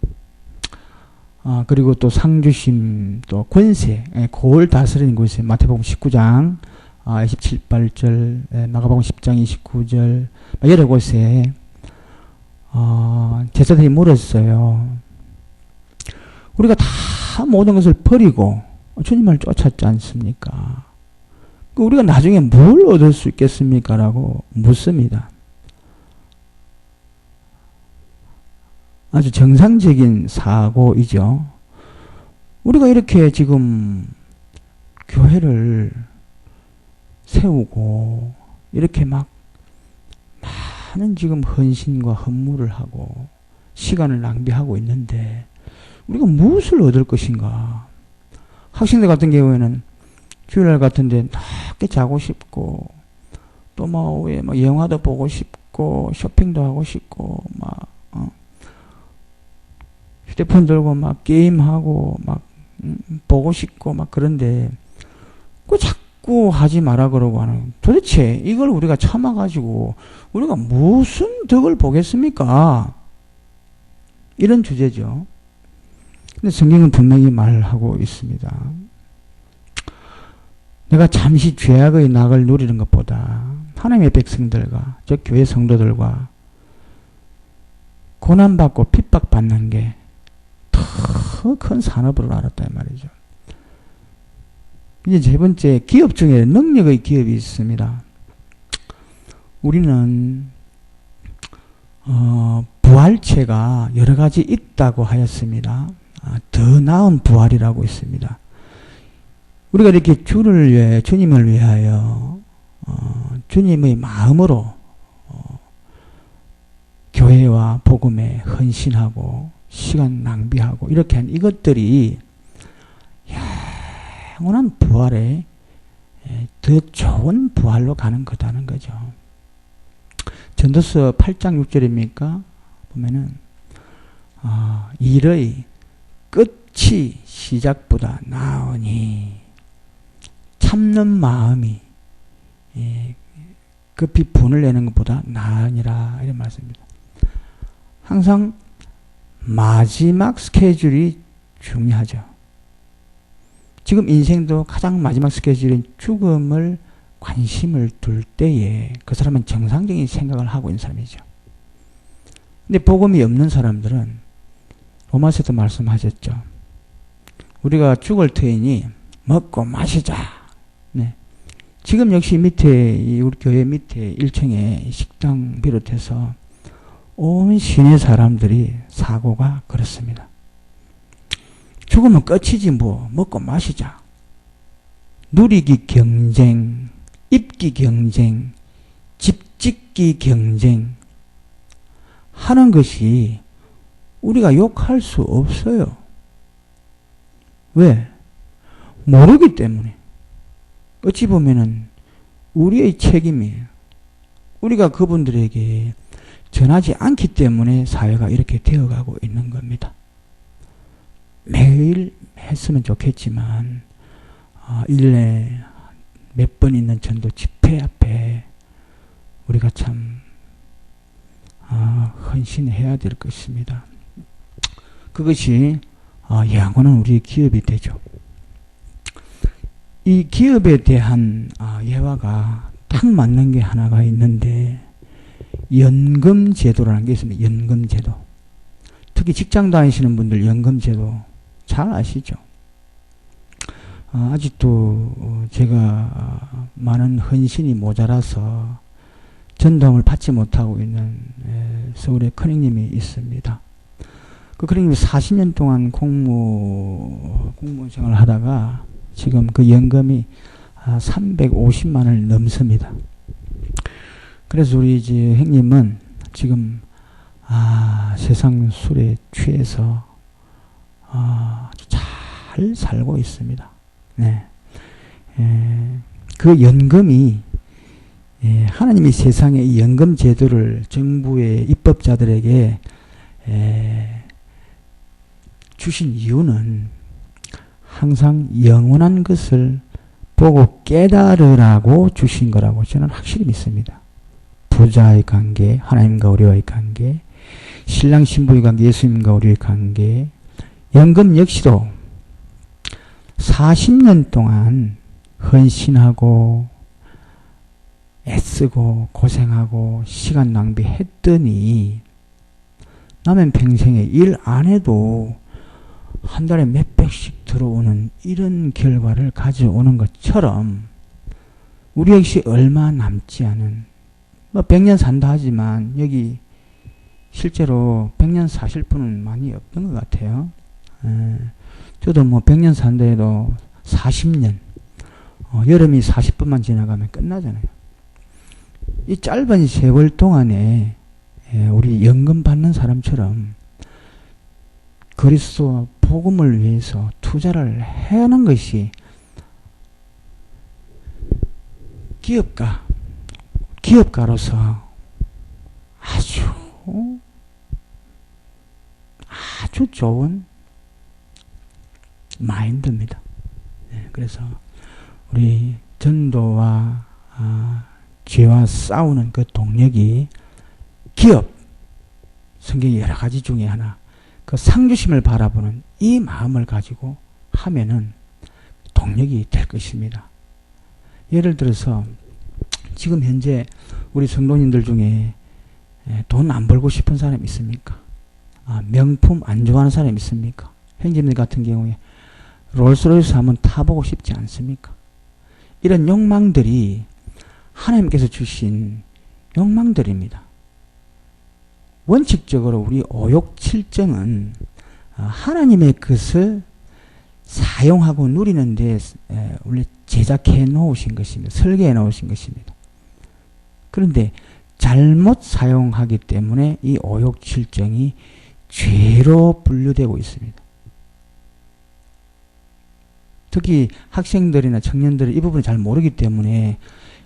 A: 그리고 또 상주심, 또 권세, 고을 다스리는 권세, 마태복음 19장 27절, 마가복음 10장 29절, 여러 곳에 제자들이 물었어요. 우리가 다 모든 것을 버리고 주님을 쫓았지 않습니까? 우리가 나중에 뭘 얻을 수 있겠습니까? 라고 묻습니다. 아주 정상적인 사고이죠. 우리가 이렇게 지금 교회를 세우고 이렇게 막 많은 지금 헌신과 헌물을 하고 시간을 낭비하고 있는데 우리가 무엇을 얻을 것인가? 학생들 같은 경우에는 주일날 같은데 낮게 자고 싶고 또 뭐 영화도 보고 싶고 쇼핑도 하고 싶고 막 휴대폰 들고 막 게임하고 막 보고 싶고 막 그런데 그 자꾸 하지 마라 그러고 하는 도대체 이걸 우리가 참아가지고 우리가 무슨 덕을 보겠습니까? 이런 주제죠. 근데 성경은 분명히 말하고 있습니다. 내가 잠시 죄악의 낙을 누리는 것보다 하나님의 백성들과 즉 교회 성도들과 고난받고 핍박받는 게 더 큰 산업으로 알았다 이 말이죠. 이제 세 번째, 기업 중에 능력의 기업이 있습니다. 우리는 부활체가 여러 가지 있다고 하였습니다. 더 나은 부활이라고 있습니다. 우리가 이렇게 주님을 위하여 주님의 마음으로 교회와 복음에 헌신하고 시간 낭비하고 이렇게 한 이것들이 영원한 부활에 더 좋은 부활로 가는 거다는 거죠. 전도서 8장 6절입니까? 보면은 일의 끝이 시작보다 나으니 참는 마음이 급히 분을 내는 것보다 나으니라 이런 말씀입니다. 항상 마지막 스케줄이 중요하죠. 지금 인생도 가장 마지막 스케줄인 죽음을 관심을 둘 때에 그 사람은 정상적인 생각을 하고 있는 사람이죠. 근데 복음이 없는 사람들은 로마서에도 말씀하셨죠. 우리가 죽을 터이니 먹고 마시자. 네. 지금 역시 밑에 우리 교회 밑에 1층에 식당 비롯해서 온 시내 사람들이 사고가 그렇습니다. 죽으면 끝이지 뭐 먹고 마시자. 누리기 경쟁, 입기 경쟁, 집 짓기 경쟁 하는 것이 우리가 욕할 수 없어요. 왜? 모르기 때문에. 어찌 보면은 우리의 책임이에요. 우리가 그분들에게 전하지 않기 때문에 사회가 이렇게 되어가고 있는 겁니다. 매일 했으면 좋겠지만 1년에 몇 번 있는 전도 집회 앞에 우리가 참 헌신해야 될 것입니다. 그것이 영원한 우리의 기업이 되죠. 이 기업에 대한 예화가 딱 맞는 게 하나가 있는데 연금제도라는 게 있습니다. 연금제도. 특히 직장 다니시는 분들 연금제도 잘 아시죠? 아직도 제가 많은 헌신이 모자라서 전도함을 받지 못하고 있는 서울에 큰형님이 있습니다. 그 큰형님이 40년 동안 공무원 생활을 하다가 지금 그 연금이 350만을 넘습니다. 그래서 우리 이제 형님은 지금 세상 술에 취해서 아주 잘 살고 있습니다. 네. 그 연금이 하나님이 세상에 이 연금 제도를 정부의 입법자들에게 주신 이유는 항상 영원한 것을 보고 깨달으라고 주신 거라고 저는 확실히 믿습니다. 부자의 관계, 하나님과 우리와의 관계, 신랑 신부의 관계, 예수님과 우리의 관계, 연금 역시도 40년 동안 헌신하고 애쓰고 고생하고 시간 낭비했더니 남은 평생에 일 안 해도 한 달에 몇백씩 들어오는 이런 결과를 가져오는 것처럼 우리 역시 얼마 남지 않은 100년 산다 하지만 여기 실제로 100년 사실 분은 많이 없는 것 같아요. 저도 100년 산다 해도 40년 여름이 40분만 지나가면 끝나잖아요. 이 짧은 세월 동안에 우리 연금 받는 사람처럼 그리스도와 복음을 위해서 투자를 해야 하는 것이 기업가로서 아주 좋은 마인드입니다. 그래서 우리 전도와 죄와 싸우는 그 동력이 기업, 성경의 여러 가지 중에 하나, 그 상주심을 바라보는 이 마음을 가지고 하면은 동력이 될 것입니다. 예를 들어서 지금 현재 우리 성도님들 중에 돈 안 벌고 싶은 사람 있습니까? 명품 안 좋아하는 사람 있습니까? 형제님 같은 경우에 롤스로이스 한번 타보고 싶지 않습니까? 이런 욕망들이 하나님께서 주신 욕망들입니다. 원칙적으로 우리 오욕칠정은 하나님의 것을 사용하고 누리는 데 원래 제작해 놓으신 것입니다. 설계해 놓으신 것입니다. 그런데 잘못 사용하기 때문에 이 오욕칠정이 죄로 분류되고 있습니다. 특히 학생들이나 청년들이 이 부분을 잘 모르기 때문에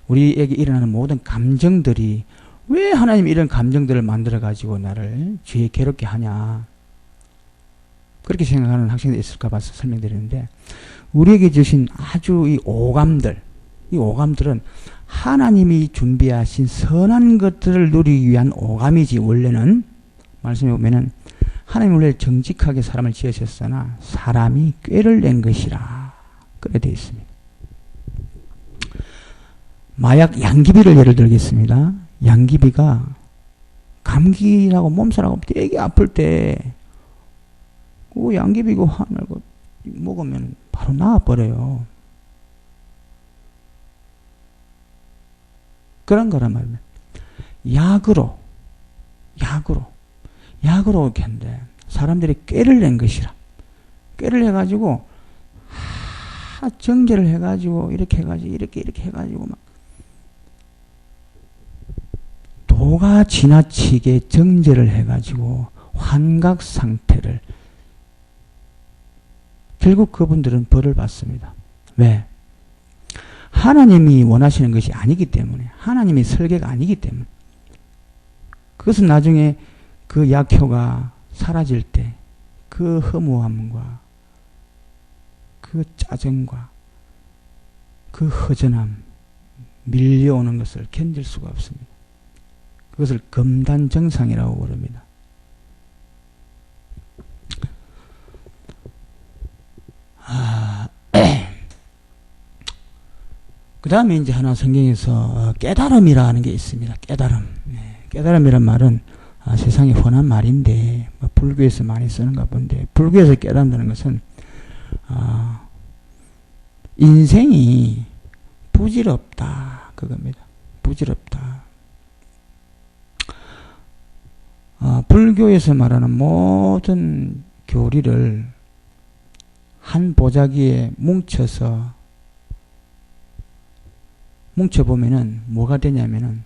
A: 우리에게 일어나는 모든 감정들이 왜 하나님이 이런 감정들을 만들어가지고 나를 죄에 괴롭게 하냐, 그렇게 생각하는 학생들이 있을까 봐서 설명드리는데, 우리에게 주신 아주 이 오감들은 하나님이 준비하신 선한 것들을 누리기 위한 오감이지, 원래는 말씀해 보면은 하나님이 원래 정직하게 사람을 지으셨으나 사람이 꾀를 낸 것이라 그래 되어 있습니다. 마약 양귀비를 예를 들겠습니다. 양귀비가 감기라고 몸살하고 되게 아플 때 그 양귀비고 하늘 먹으면 바로 나아버려요. 그런 거란 말이에요. 약으로 이렇게 한데 사람들이 꾀를 낸 것이라. 꾀를 해가지고 정제를 해가지고 이렇게 해가지고 막 도가 지나치게 정제를 해가지고 환각 상태를, 결국 그분들은 벌을 받습니다. 왜? 하나님이 원하시는 것이 아니기 때문에, 하나님의 설계가 아니기 때문에. 그것은 나중에 그 약효가 사라질 때 그 허무함과 그 짜증과 그 허전함, 밀려오는 것을 견딜 수가 없습니다. 그것을 금단정상이라고 부릅니다. 그 다음에 이제 하나 성경에서 깨달음이라는 게 있습니다. 깨달음. 깨달음이란 말은 세상에 흔한 말인데 뭐 불교에서 많이 쓰는가 본데, 불교에서 깨달음이라는 것은 인생이 부질없다 그겁니다. 부질없다. 불교에서 말하는 모든 교리를 한 보자기에 뭉쳐보면은 뭐가 되냐면은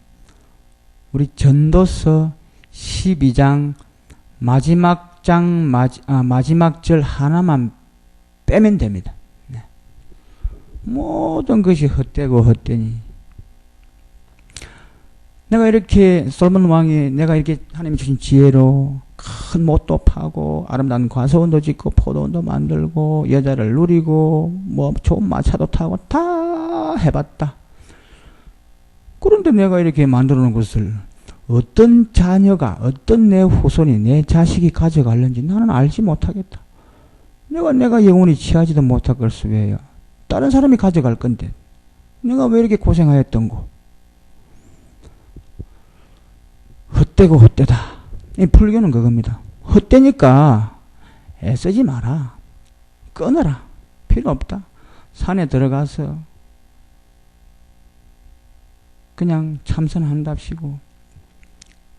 A: 우리 전도서 12장 마지막 절 하나만 빼면 됩니다. 네. 모든 것이 헛되고 헛되니, 내가 이렇게 솔몬 왕이 내가 이렇게 하나님이 주신 지혜로 큰 못도 파고 아름다운 과수원도 짓고 포도원도 만들고 여자를 누리고 뭐 좋은 마차도 타고 다 해봤다. 그런데 내가 이렇게 만들어 놓은 것을 어떤 자녀가, 어떤 내 후손이, 내 자식이 가져갈는지 나는 알지 못하겠다. 내가 영원히 취하지도 못할 것을 왜요? 다른 사람이 가져갈 건데 내가 왜 이렇게 고생하였던고? 헛되고 헛되다. 이 불교는 그겁니다. 헛되니까 애쓰지 마라. 끊어라. 필요 없다. 산에 들어가서 그냥 참선한답시고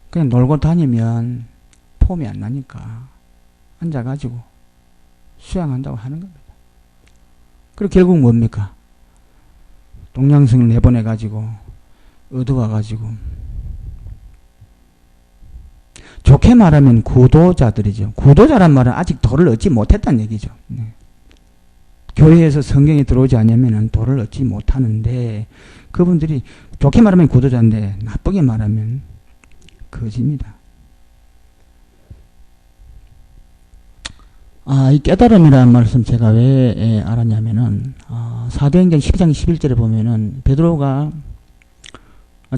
A: 그냥 놀고 다니면 폼이 안 나니까 앉아가지고 수양한다고 하는 겁니다. 그리고 결국 뭡니까? 동양승을 내보내가지고 얻어와가지고 좋게 말하면 구도자들이죠. 구도자란 말은 아직 도를 얻지 못했다는 얘기죠. 네. 교회에서 성경이 들어오지 않으면 도를 얻지 못하는데 그분들이 좋게 말하면 구도자인데 나쁘게 말하면 거지입니다. 이 깨달음이라는 말씀 제가 왜 알았냐면은 사도행전 12장 11절에 보면은 베드로가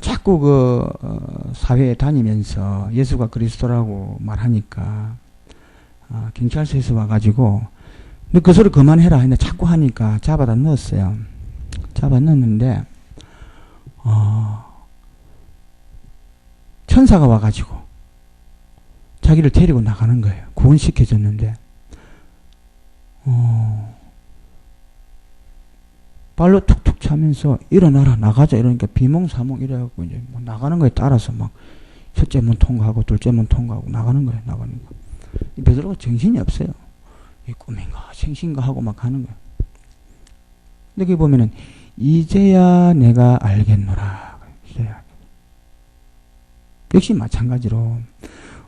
A: 자꾸 사회에 다니면서 예수가 그리스도라고 말하니까 경찰서에서 와가지고 너 그 소리 그만해라 했는데 자꾸 하니까 잡아다 넣었어요. 잡아 넣었는데 천사가 와가지고 자기를 데리고 나가는 거예요. 구원시켜줬는데 발로 툭툭 차면서 일어나라 나가자 이러니까 비몽사몽 이래갖고 이제 뭐 나가는 거에 따라서 막 첫째 문 통과하고 둘째 문 통과하고 나가는 거예요. 베드로가 정신이 없어요. 이 꿈인가 생신가 하고 막 하는 거예요. 근데 거기 보면은 이제야 내가 알겠노라. 역시 마찬가지로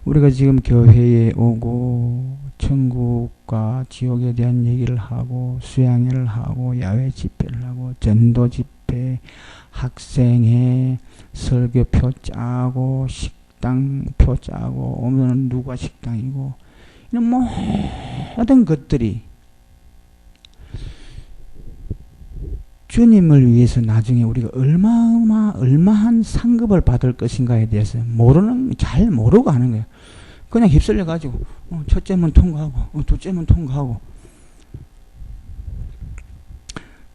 A: 우리가 지금 교회에 오고 천국과 지옥에 대한 얘기를 하고 수양회를 하고 야외 집회를 하고 전도 집회, 학생회, 설교표 짜고 식당표 짜고 오늘은 누가 식당이고 이런 모든 것들이 주님을 위해서 나중에 우리가 얼마한 상급을 받을 것인가에 대해서 잘 모르고 하는 거예요. 그냥 휩쓸려가지고, 첫째 문 통과하고, 둘째 문 통과하고.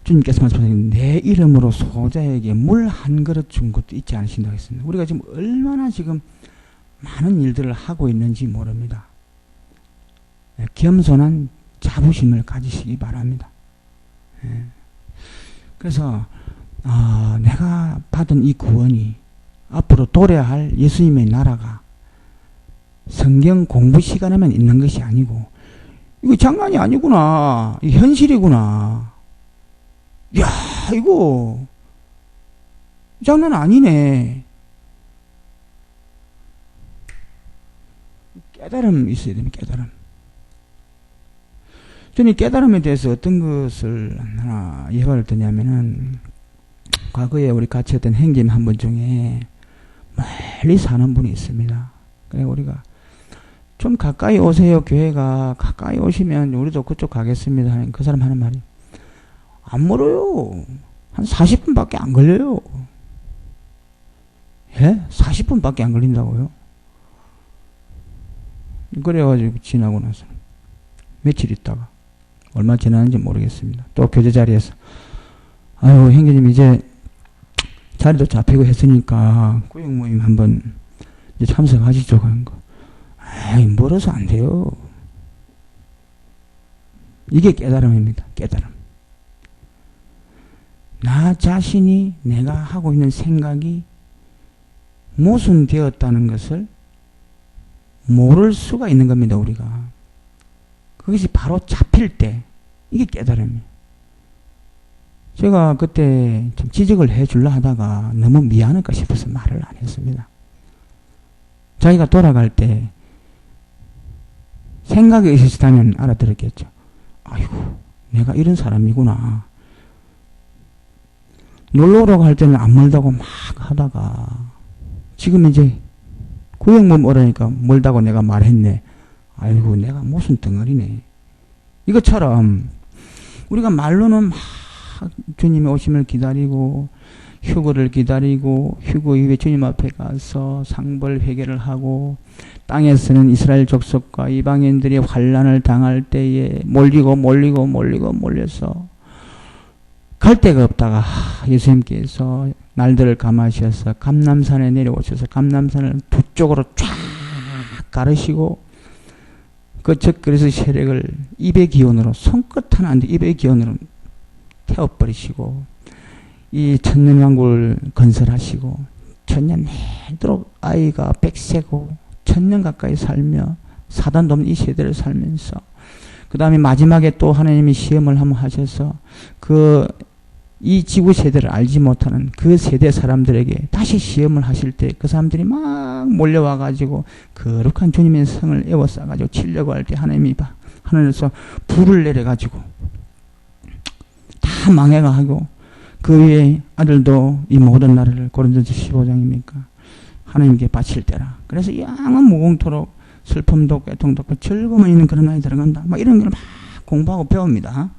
A: 주님께서 말씀하신 내 이름으로 소자에게 물 한 그릇 준 것도 잊지 않으신다고 했습니다. 우리가 지금 얼마나 지금 많은 일들을 하고 있는지 모릅니다. 겸손한 자부심을 가지시기 바랍니다. 그래서 내가 받은 이 구원이 앞으로 도래야 할 예수님의 나라가 성경 공부 시간에만 있는 것이 아니고 이거 장난이 아니구나. 이거 현실이구나. 이야 이거 장난 아니네. 깨달음 있어야 됩니다. 깨달음. 저는 깨달음에 대해서 어떤 것을 하나 예화를 드냐면은 과거에 우리 같이 했던 행님 한 분 중에 멀리 사는 분이 있습니다. 그래 우리가 좀 가까이 오세요. 교회가 가까이 오시면 우리도 그쪽 가겠습니다. 하는 그 사람 하는 말이 안 멀어요. 한 40분밖에 안 걸려요. 예? 40분밖에 안 걸린다고요? 그래가지고 지나고 나서 며칠 있다가 얼마 지났는지 모르겠습니다. 또 교제 자리에서 형제님 이제 자리도 잡히고 했으니까 구역 모임 한번 이제 참석하시죠. 그런 거. 에이, 멀어서 안 돼요. 이게 깨달음입니다. 깨달음. 나 자신이 내가 하고 있는 생각이 모순되었다는 것을 모를 수가 있는 겁니다. 우리가. 그것이 바로 잡힐 때 이게 깨달음이에요. 제가 그때 좀 지적을 해주려 하다가 너무 미안할까 싶어서 말을 안 했습니다. 자기가 돌아갈 때 생각이 있으시다면 알아들었겠죠. 아이고, 내가 이런 사람이구나. 놀러 오라고 할 때는 안 멀다고 막 하다가 지금 이제 구역문 오라니까 멀다고 내가 말했네. 아이고, 내가 무슨 덩어리네. 이것처럼 우리가 말로는 막 주님의 오심을 기다리고 휴거를 기다리고 휴거 이후에 주님 앞에 가서 상벌 회개를 하고 땅에서는 이스라엘 족속과 이방인들이 환난을 당할 때에 몰려서 갈 데가 없다가 예수님께서 날들을 감하셔서 감람산에 내려오셔서 감람산을 두 쪽으로 쫙 가르시고 그래서 세력을 입의 기운으로 손끝 하나 안 돼 입의 기운으로 태워버리시고 이 천년왕국을 건설하시고 천년 내도록 아이가 100세고 천년 가까이 살며 사단도 없는 이 세대를 살면서 그 다음에 마지막에 또 하나님이 시험을 한번 하셔서 이 지구 세대를 알지 못하는 그 세대 사람들에게 다시 시험을 하실 때 그 사람들이 막 몰려와가지고 거룩한 주님의 성을 에워싸가지고 치려고 할 때 하나님이 하늘에서 불을 내려가지고 다 망해가고 그 위에 아들도 이 모든 나라를 고린도서 15장입니까? 하나님께 바칠 때라. 그래서 양은 무공토록 슬픔도 없고 애통도 없고 즐거움은 있는 그런 날이 들어간다. 막 이런 걸 막 공부하고 배웁니다.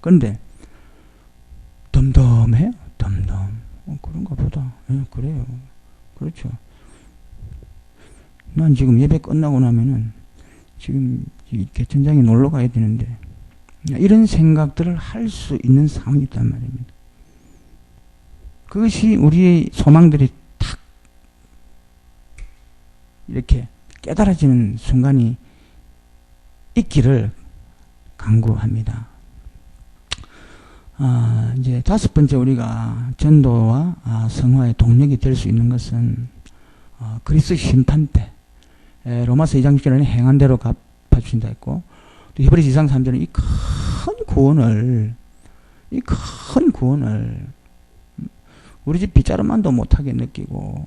A: 그런데 덤덤해요. 그런가 보다. 그래요. 그렇죠. 난 지금 예배 끝나고 나면은 지금 이 개천장에 놀러 가야 되는데 이런 생각들을 할 수 있는 상황이 있단 말입니다. 그것이 우리의 소망들이 탁 이렇게 깨달아지는 순간이 있기를 간구합니다. 이제 다섯 번째 우리가 전도와 성화의 동력이 될 수 있는 것은 그리스도 심판 때 로마서 2장 6절에는 행한 대로 갚아주신다 했고 또 히브리서 2장 3절은 이 큰 구원을 우리 집 빗자루만도 못하게 느끼고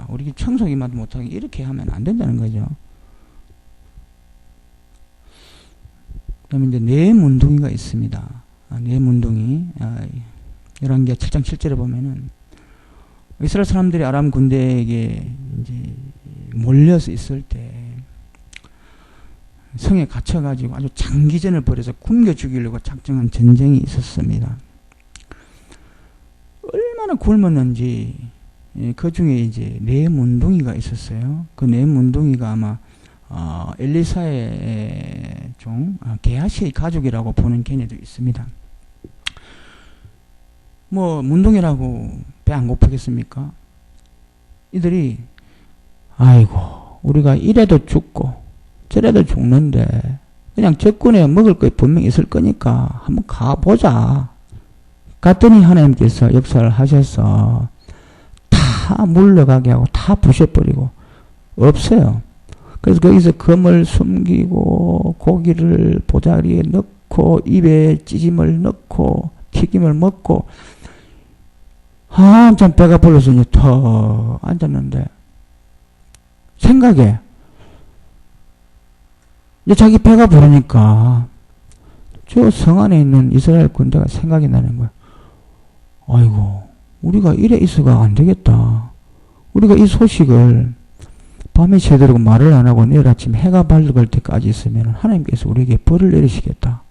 A: 우리 집 청소기만도 못하게 이렇게 하면 안 된다는 거죠. 그 다음에 이제 네 문둥이가 있습니다. 네 문둥이 열왕기하 7장 7절에 보면은 이스라엘 사람들이 아람 군대에게 이제 몰려서 있을 때 성에 갇혀가지고 아주 장기전을 벌여서 굶겨 죽이려고 작정한 전쟁이 있었습니다. 얼마나 굶었는지 그 중에 이제 네 문둥이가 있었어요. 그 네 문둥이가 아마 엘리사의 종 게하시의 가족이라고 보는 견해도 있습니다. 뭐 문둥이라고 배 안 고프겠습니까? 이들이 아이고 우리가 이래도 죽고 저래도 죽는데 그냥 적군에 먹을 거 분명히 있을 거니까 한번 가보자. 갔더니 하나님께서 역사를 하셔서 다 물러가게 하고 다 부셔버리고 없어요. 그래서 거기서 금을 숨기고 고기를 보자리에 넣고 입에 찌짐을 넣고 튀김을 먹고 한참 배가 불러서 이제 턱 앉았는데 생각에 이제 자기 배가 부르니까 저 성 안에 있는 이스라엘 군대가 생각이 나는 거야. 아이고 우리가 이래 있어가 안 되겠다. 우리가 이 소식을 밤에 새도록 말을 안 하고 내일 아침 해가 밝을 때까지 있으면 하나님께서 우리에게 벌을 내리시겠다.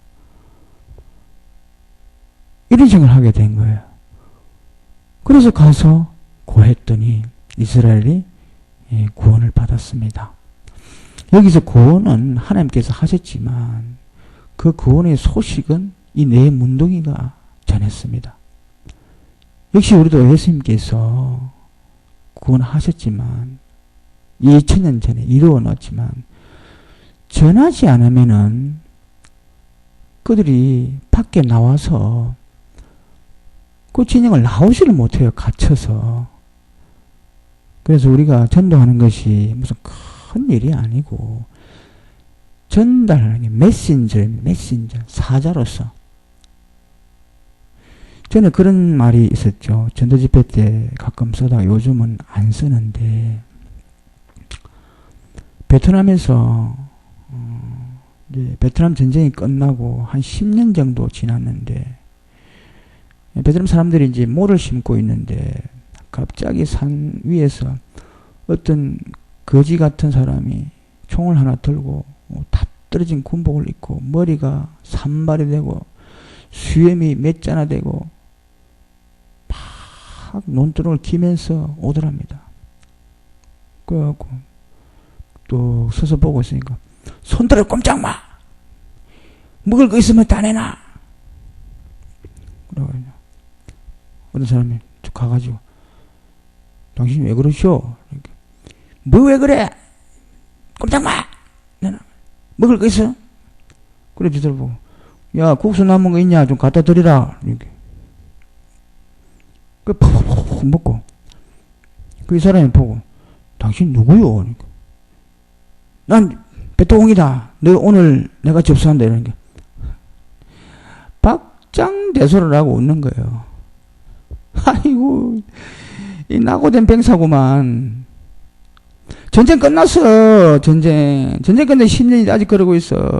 A: 이런 생각을 하게 된 거예요. 그래서 가서 고했더니 이스라엘이 구원을 받았습니다. 여기서 구원은 하나님께서 하셨지만 그 구원의 소식은 이 네 문둥이가 전했습니다. 역시 우리도 예수님께서 구원하셨지만 2000년 전에 이루어 놨지만 전하지 않으면은 그들이 밖에 나와서 그 진영을 나오지를 못해요. 갇혀서. 그래서 우리가 전도하는 것이 무슨 큰 일이 아니고 전달하는 게 메신저, 사자로서. 전에 그런 말이 있었죠. 전도 집회 때 가끔 쓰다가 요즘은 안 쓰는데, 베트남에서 이제 베트남 전쟁이 끝나고 한 10년 정도 지났는데, 베트남 사람들이 이제 모를 심고 있는데 갑자기 산 위에서 어떤 거지 같은 사람이 총을 하나 들고 다 떨어진 군복을 입고 머리가 산발이 되고 수염이 몇 자나 되고 막 논두렁을 기면서 오더랍니다. 그래갖고 또 서서 보고 있으니까 손들어 꼼짝 마! 먹을 거 있으면 다 내놔! 그래가지고 어떤 사람이 쭉 가가지고 당신 왜 그러시오? 뭐 왜 그래? 꼼짝 마! 내놔. 먹을 거 있어? 그래 뒤돌아보고 야 국수 남은 거 있냐? 좀 갖다 드리라. 이렇게. 그 퍽퍽퍽 먹고 그 사람이 보고 당신 누구요? 그러니까. 난 배토공이다. 너 오늘 내가 접수한다. 이러는 게 박장대소를 하고 웃는 거예요. 아이고 이 낙오된 병사구만. 전쟁 끝났어. 전쟁 끝내 10년이 아직 그러고 있어.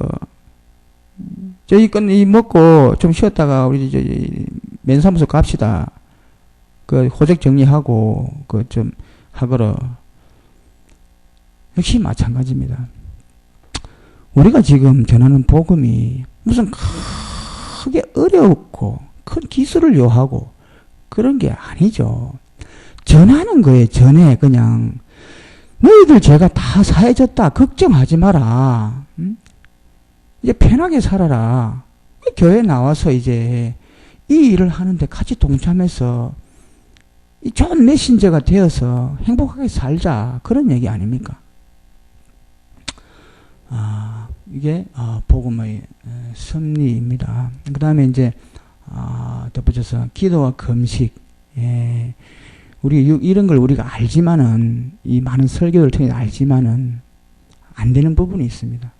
A: 저희 건 먹고 좀 쉬었다가 우리 저기 면사무소 갑시다. 그 호적 정리하고 그 좀 하거라. 역시 마찬가지입니다. 우리가 지금 전하는 복음이 무슨 크게 어렵고 큰 기술을 요하고 그런 게 아니죠. 전하는 거에 전에 그냥 너희들 죄가 다 사해졌다. 걱정하지 마라. 응? 이제 편하게 살아라. 교회 나와서 이제 이 일을 하는데 같이 동참해서 이 좋은 메신저가 되어서 행복하게 살자. 그런 얘기 아닙니까? 이게 복음의 섭리입니다. 그 다음에 이제 덧붙여서 기도와 금식. 예. 우리 이런 걸 우리가 알지만은 이 많은 설교를 통해 알지만은 안 되는 부분이 있습니다.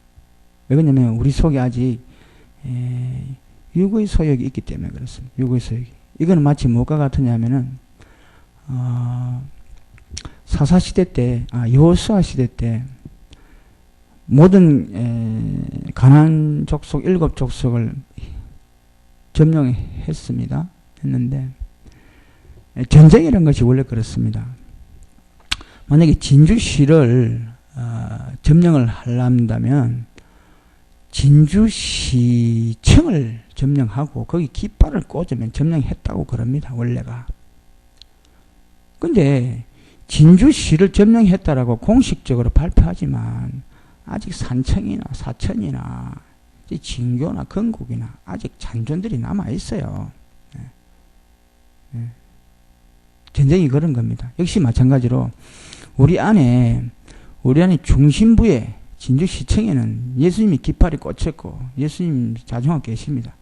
A: 왜 그러냐면 우리 속에 아직 육의 소욕이 있기 때문에 그렇습니다. 육의 소욕이. 이거는 마치 무엇과 같으냐면은 사사시대 때, 여호수아 시대 때 모든 가나안 족속 7족속을 점령했습니다. 했는데 전쟁이라는 것이 원래 그렇습니다. 만약에 진주시를 점령을 하려면 진주시청을 점령하고 거기 깃발을 꽂으면 점령했다고 그럽니다. 원래가. 근데 진주시를 점령했다라고 공식적으로 발표하지만 아직 산청이나 사천이나 진교나 건국이나 아직 잔존들이 남아있어요. 전쟁이 그런 겁니다. 역시 마찬가지로 우리 안에 중심부에 진주시청에는 예수님이 깃발이 꽂혔고 예수님 자중하고 계십니다.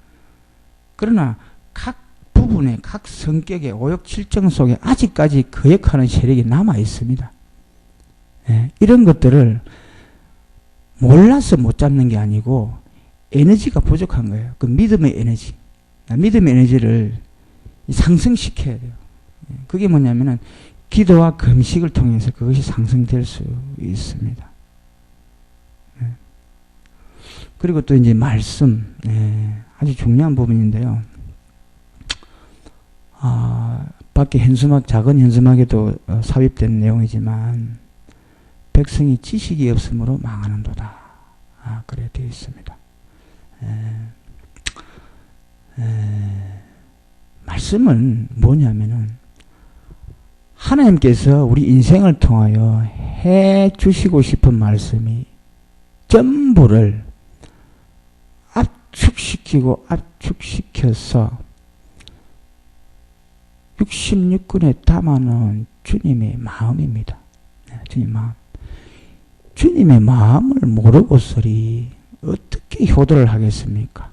A: 그러나 각 부분에 각 성격의 오욕칠정 속에 아직까지 거역하는 세력이 남아 있습니다. 이런 것들을 몰라서 못 잡는 게 아니고 에너지가 부족한 거예요. 그 믿음의 에너지. 믿음의 에너지를 상승시켜야 돼요. 그게 뭐냐면은 기도와 금식을 통해서 그것이 상승될 수 있습니다. 그리고 또 이제 말씀. 아주 중요한 부분인데요. 밖에 현수막, 작은 현수막에도 삽입된 내용이지만 백성이 지식이 없으므로 망하는도다. 그래 되어 있습니다. 말씀은 뭐냐면은 하나님께서 우리 인생을 통하여 해 주시고 싶은 말씀이 전부를 압축시켜서 66권에 담아놓은 주님의 마음입니다. 주님 마음. 주님의 마음을 모르고서리 어떻게 효도를 하겠습니까?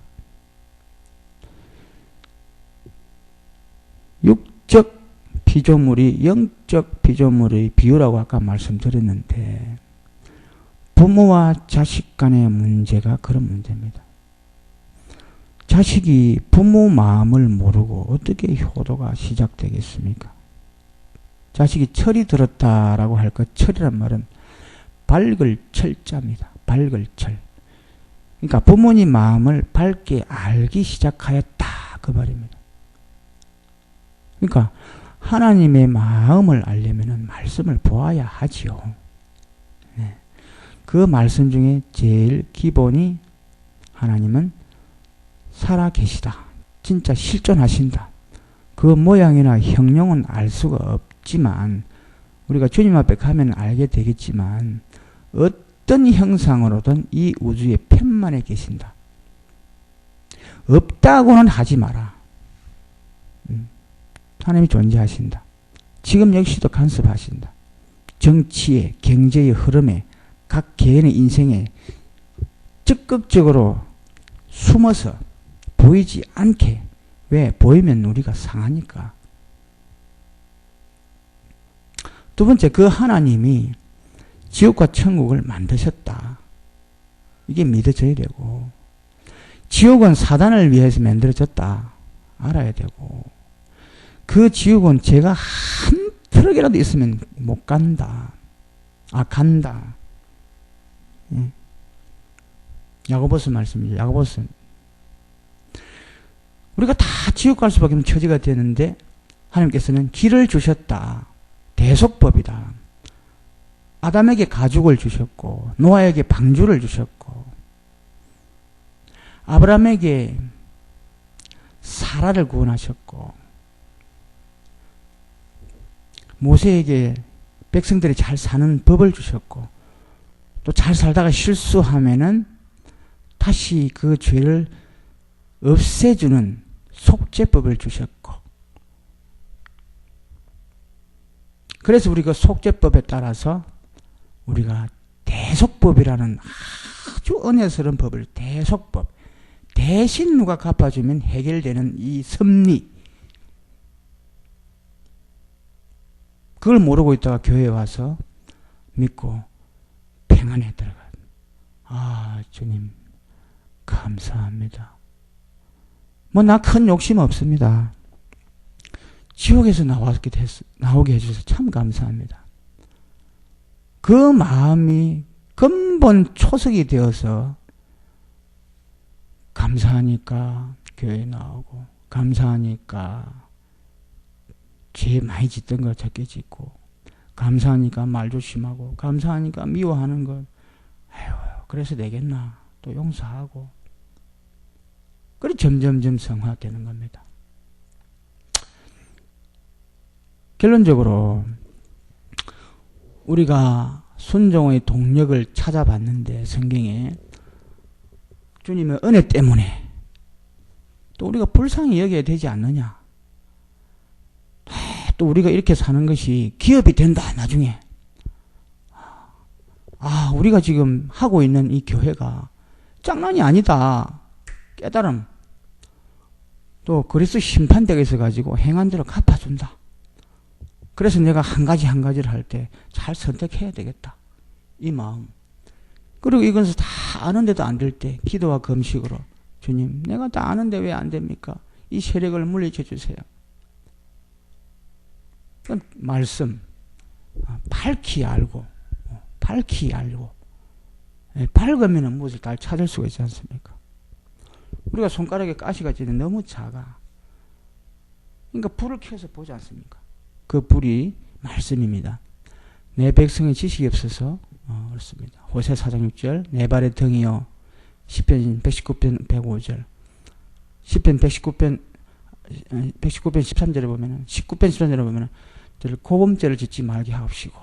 A: 육적 피조물이 영적 피조물의 비유라고 아까 말씀드렸는데, 부모와 자식 간의 문제가 그런 문제입니다. 자식이 부모 마음을 모르고 어떻게 효도가 시작되겠습니까? 자식이 철이 들었다라고 할 것, 철이란 말은 밝을 철자입니다. 밝을 철. 그러니까 부모님 마음을 밝게 알기 시작하였다, 그 말입니다. 그러니까 하나님의 마음을 알려면 말씀을 보아야 하지요. 네. 그 말씀 중에 제일 기본이 하나님은 살아 계시다. 진짜 실존하신다. 그 모양이나 형용은 알 수가 없지만, 우리가 주님 앞에 가면 알게 되겠지만, 어떤 형상으로든 이 우주의 편만에 계신다. 없다고는 하지 마라. 하나님이 존재하신다. 지금 역시도 간섭하신다. 정치에, 경제의 흐름에, 각 개인의 인생에 적극적으로 숨어서 보이지 않게. 왜? 보이면 우리가 상하니까. 두 번째, 그 하나님이 지옥과 천국을 만드셨다. 이게 믿어져야 되고, 지옥은 사단을 위해서 만들어졌다. 알아야 되고, 그 지옥은 제가 한 트럭이라도 있으면 못 간다. 간다. 예. 야고보서 말씀이죠. 야고보서. 우리가 다 지옥 갈 수밖에 없는 처지가 되는데, 하나님께서는 길을 주셨다. 대속법이다. 아담에게 가죽을 주셨고, 노아에게 방주를 주셨고, 아브라함에게 사라를 구원하셨고, 모세에게 백성들이 잘 사는 법을 주셨고, 또 잘 살다가 실수하면은 다시 그 죄를 없애주는 속죄법을 주셨고, 그래서 우리가 속죄법에 따라서 우리가 대속법이라는 아주 은혜스러운 법을, 대속법, 대신 누가 갚아주면 해결되는 이 섭리, 그걸 모르고 있다가 교회에 와서 믿고 평안에 들어가. 주님 감사합니다. 나 큰 욕심 없습니다. 지옥에서 나오게 해주셔서 참 감사합니다. 그 마음이 근본 초석이 되어서 감사하니까 교회 나오고, 감사하니까 죄 많이 짓던 걸 적게 짓고, 감사하니까 말 조심하고, 감사하니까 미워하는 걸 그래서 되겠나 또 용서하고, 그래 점점점 성화되는 겁니다. 결론적으로 우리가 순종의 동력을 찾아봤는데, 성경에 주님의 은혜 때문에 또 우리가 불쌍히 여겨야 되지 않느냐. 또 우리가 이렇게 사는 것이 기업이 된다, 나중에. 우리가 지금 하고 있는 이 교회가 장난이 아니다. 깨달음. 또 그리스도 심판대가 있어가지고 행한 대로 갚아준다. 그래서 내가 한 가지를 할 때 잘 선택해야 되겠다. 이 마음. 그리고 이것을 다 아는데도 안 될 때 기도와 금식으로, 주님 내가 다 아는데 왜 안 됩니까? 이 세력을 물리쳐 주세요. 말씀 밝히 알고, 밝으면 무엇을 다 찾을 수가 있지 않습니까? 우리가 손가락에 가시가 찌는 너무 작아. 그러니까 불을 켜서 보지 않습니까? 그 불이 말씀입니다. 내 백성의 지식이 없어서 그렇습니다. 호세 4장 6절, 내 발의 등이요. 시편 119편 105절, 시편 119편 13절에 보면은, 19편 13절에 보면은, 저를 고범죄를 짓지 말게 하옵시고.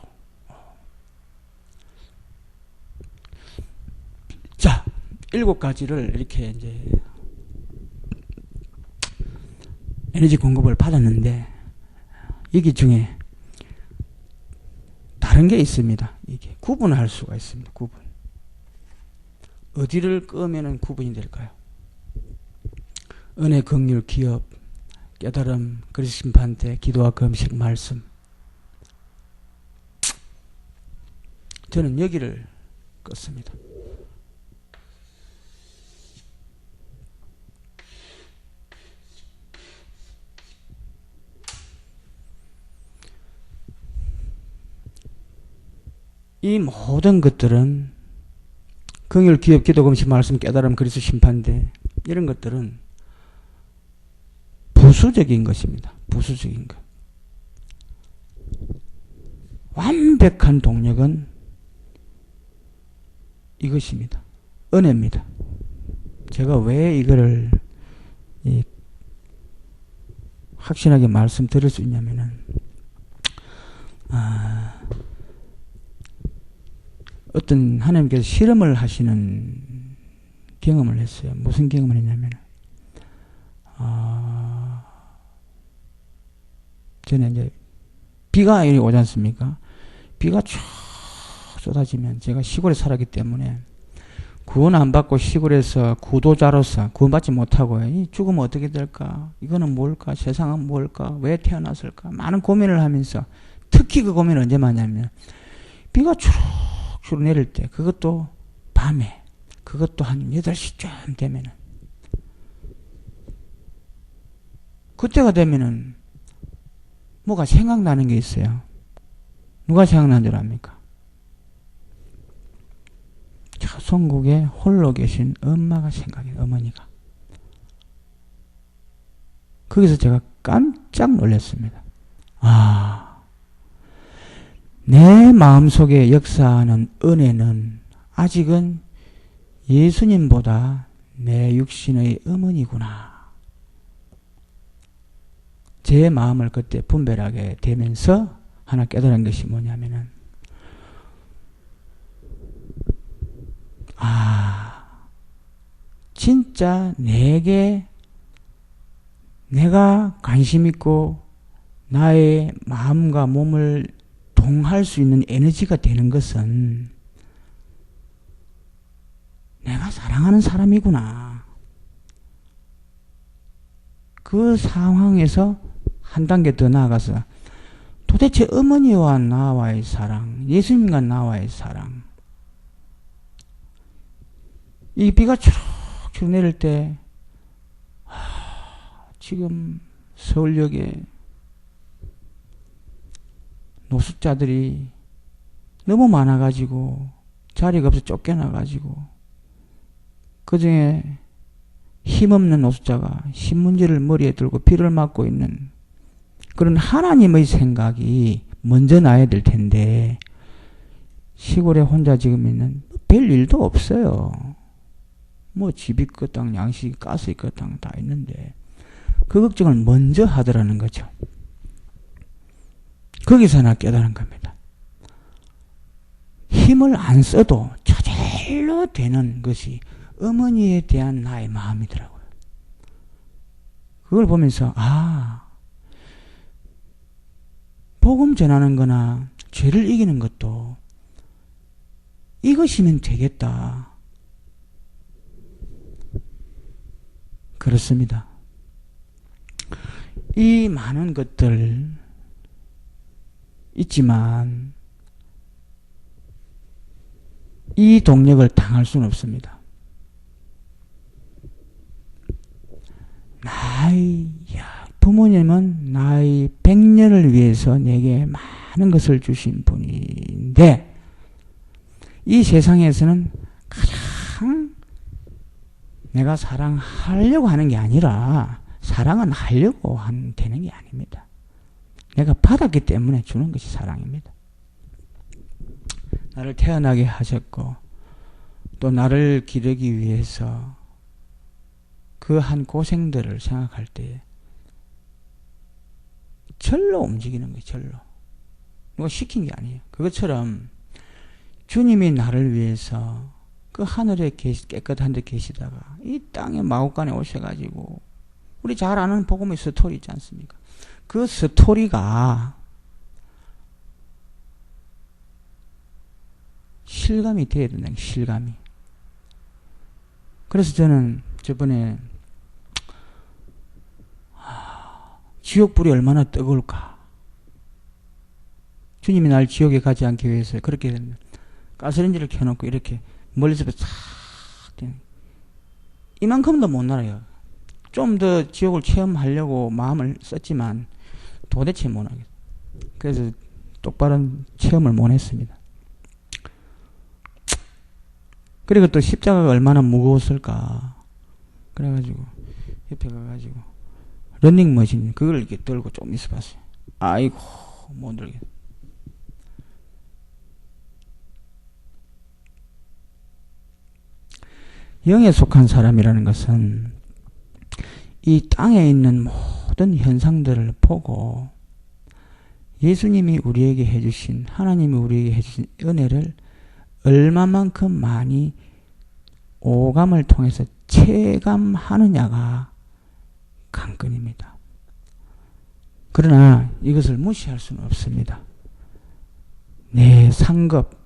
A: 자, 7가지를 이렇게 이제 에너지 공급을 받았는데, 여기 중에 다른 게 있습니다. 이게 구분할 수가 있습니다. 구분. 어디를 끄면은 구분이 될까요? 은혜, 긍휼, 기업, 깨달음, 그리스도 심판대, 기도와 금식, 말씀. 저는 여기를 껐습니다. 이 모든 것들은 긍휼, 기업, 기도, 금식, 말씀, 깨달음, 그리스도 심판대 이런 것들은 부수적인 것입니다. 부수적인 것. 완벽한 동력은 이것입니다. 은혜입니다. 제가 왜 이거를 확신하게 말씀드릴 수 있냐면은 어떤 하나님께서 실험을 하시는 경험을 했어요. 무슨 경험을 했냐면 저는 이제 비가 오지 않습니까? 비가 쭉 쏟아지면 제가 시골에 살았기 때문에 구원 안 받고 시골에서 구도자로서 구원받지 못하고 죽으면 어떻게 될까? 이거는 뭘까? 세상은 뭘까? 왜 태어났을까? 많은 고민을 하면서 특히 그 고민을 언제 많냐면 비가 주룩주룩 내릴 때 그것도 밤에 그것도 한 8시쯤 되면은 그때가 되면은 뭐가 생각나는 게 있어요. 누가 생각나는 줄 압니까? 천국에 홀로 계신 엄마가 생각해요. 어머니가. 거기서 제가 깜짝 놀랐습니다. 내 마음속에 역사하는 은혜는 아직은 예수님보다 내 육신의 어머니구나. 제 마음을 그때 분별하게 되면서 하나 깨달은 것이 뭐냐면은 진짜 내가 관심 있고 나의 마음과 몸을 동할 수 있는 에너지가 되는 것은 내가 사랑하는 사람이구나. 그 상황에서 한 단계 더 나아가서 도대체 어머니와 나와의 사랑, 예수님과 나와의 사랑, 이 비가 추룩추룩 내릴 때 지금 서울역에 노숙자들이 너무 많아가지고 자리가 없어 쫓겨나가지고 그중에 힘없는 노숙자가 신문지를 머리에 들고 비를 맞고 있는 그런 하나님의 생각이 먼저 나야 될 텐데 시골에 혼자 지금 있는 별 일도 없어요. 뭐 집이 있거당 양식이 가스 있거당 다 있는데 그 걱정을 먼저 하더라는 거죠. 거기서 나 깨달은 겁니다. 힘을 안 써도 저절로 되는 것이 어머니에 대한 나의 마음이더라고요. 그걸 보면서 복음 전하는 거나 죄를 이기는 것도 이것이면 되겠다. 그렇습니다. 이 많은 것들 있지만 이 동력을 당할 수는 없습니다. 부모님은 나의 100년을 위해서 내게 많은 것을 주신 분인데 이 세상에서는 가장 내가 사랑하려고 하는 게 아니라 사랑은 하려고 되는 게 아닙니다. 내가 받았기 때문에 주는 것이 사랑입니다. 나를 태어나게 하셨고 또 나를 기르기 위해서 그 한 고생들을 생각할 때 절로 움직이는 거예요. 절로. 누가 시킨 게 아니에요. 그것처럼 주님이 나를 위해서 그 하늘에 깨끗한 데 계시다가 이 땅에 마구간에 오셔가지고 우리 잘 아는 복음의 스토리 있지 않습니까? 그 스토리가 실감이 돼야 된다. 실감이. 그래서 저는 저번에 지옥불이 얼마나 뜨거울까. 주님이 날 지옥에 가지 않기 위해서 그렇게 가스레인지를 켜놓고 이렇게 멀리서 싹 이만큼도 못 날아요. 좀 더 지옥을 체험하려고 마음을 썼지만 도대체 못 하겠어요. 그래서 똑바른 체험을 못 했습니다. 그리고 또 십자가가 얼마나 무거웠을까. 그래가지고 옆에 가가지고 러닝머신 그걸 이렇게 들고 좀 있어 봤어요. 아이고 못 들겠. 영에 속한 사람이라는 것은 이 땅에 있는 모든 현상들을 보고 예수님이 우리에게 해주신, 하나님이 우리에게 해주신 은혜를 얼마만큼 많이 오감을 통해서 체감하느냐가 관건입니다. 그러나 이것을 무시할 수는 없습니다. 내 상급,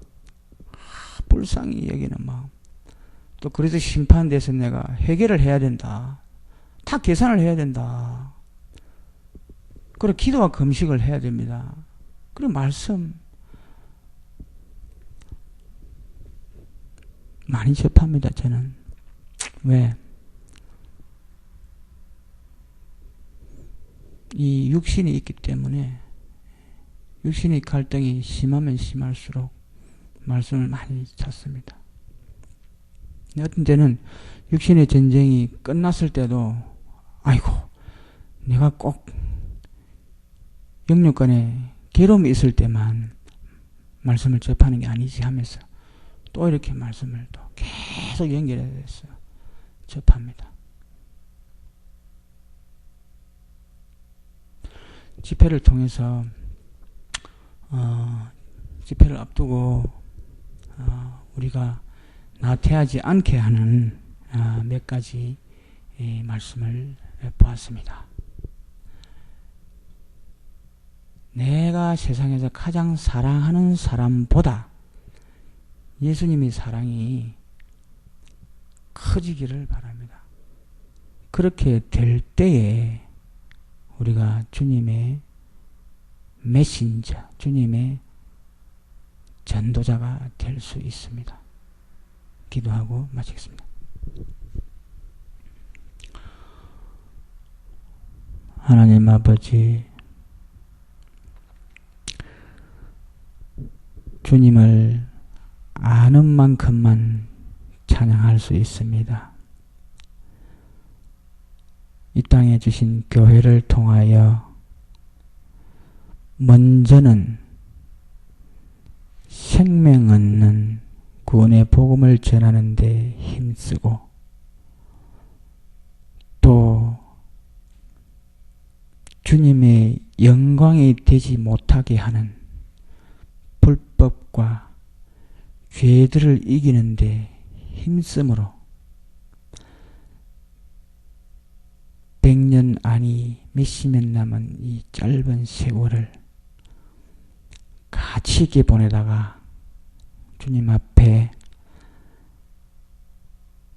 A: 불쌍히 여기는 마음, 또 그래서 심판돼서 내가 해결을 해야 된다. 다 계산을 해야 된다. 그리고 기도와 금식을 해야 됩니다. 그리고 말씀 많이 접합니다. 저는. 왜? 이 육신이 있기 때문에 육신의 갈등이 심하면 심할수록 말씀을 많이 찾습니다. 어떤 때는 육신의 전쟁이 끝났을 때도 아이고 내가 꼭 영육간에 괴로움이 있을 때만 말씀을 접하는 게 아니지 하면서 또 이렇게 말씀을 또 계속 연결해서 접합니다. 집회를 통해서 집회를 앞두고 우리가 나태하지 않게 하는 몇 가지 말씀을 보았습니다. 내가 세상에서 가장 사랑하는 사람보다 예수님의 사랑이 커지기를 바랍니다. 그렇게 될 때에 우리가 주님의 메신저, 주님의 전도자가 될 수 있습니다. 기도하고 마치겠습니다. 하나님 아버지, 주님을 아는 만큼만 찬양할 수 있습니다. 이 땅에 주신 교회를 통하여 먼저는 생명 얻는 구원의 복음을 전하는 데 힘쓰고 또 주님의 영광이 되지 못하게 하는 불법과 죄들을 이기는 데 힘쓰므로 100년 아니 몇십 년 남은 이 짧은 세월을 가치 있게 보내다가 주님 앞에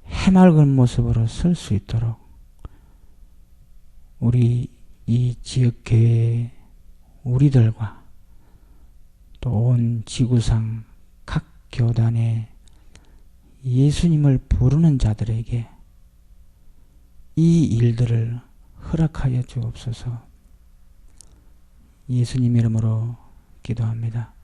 A: 해맑은 모습으로 설 수 있도록 우리 이 지역교회 우리들과 또 온 지구상 각 교단에 예수님을 부르는 자들에게 이 일들을 허락하여 주옵소서. 예수님 이름으로 기도합니다.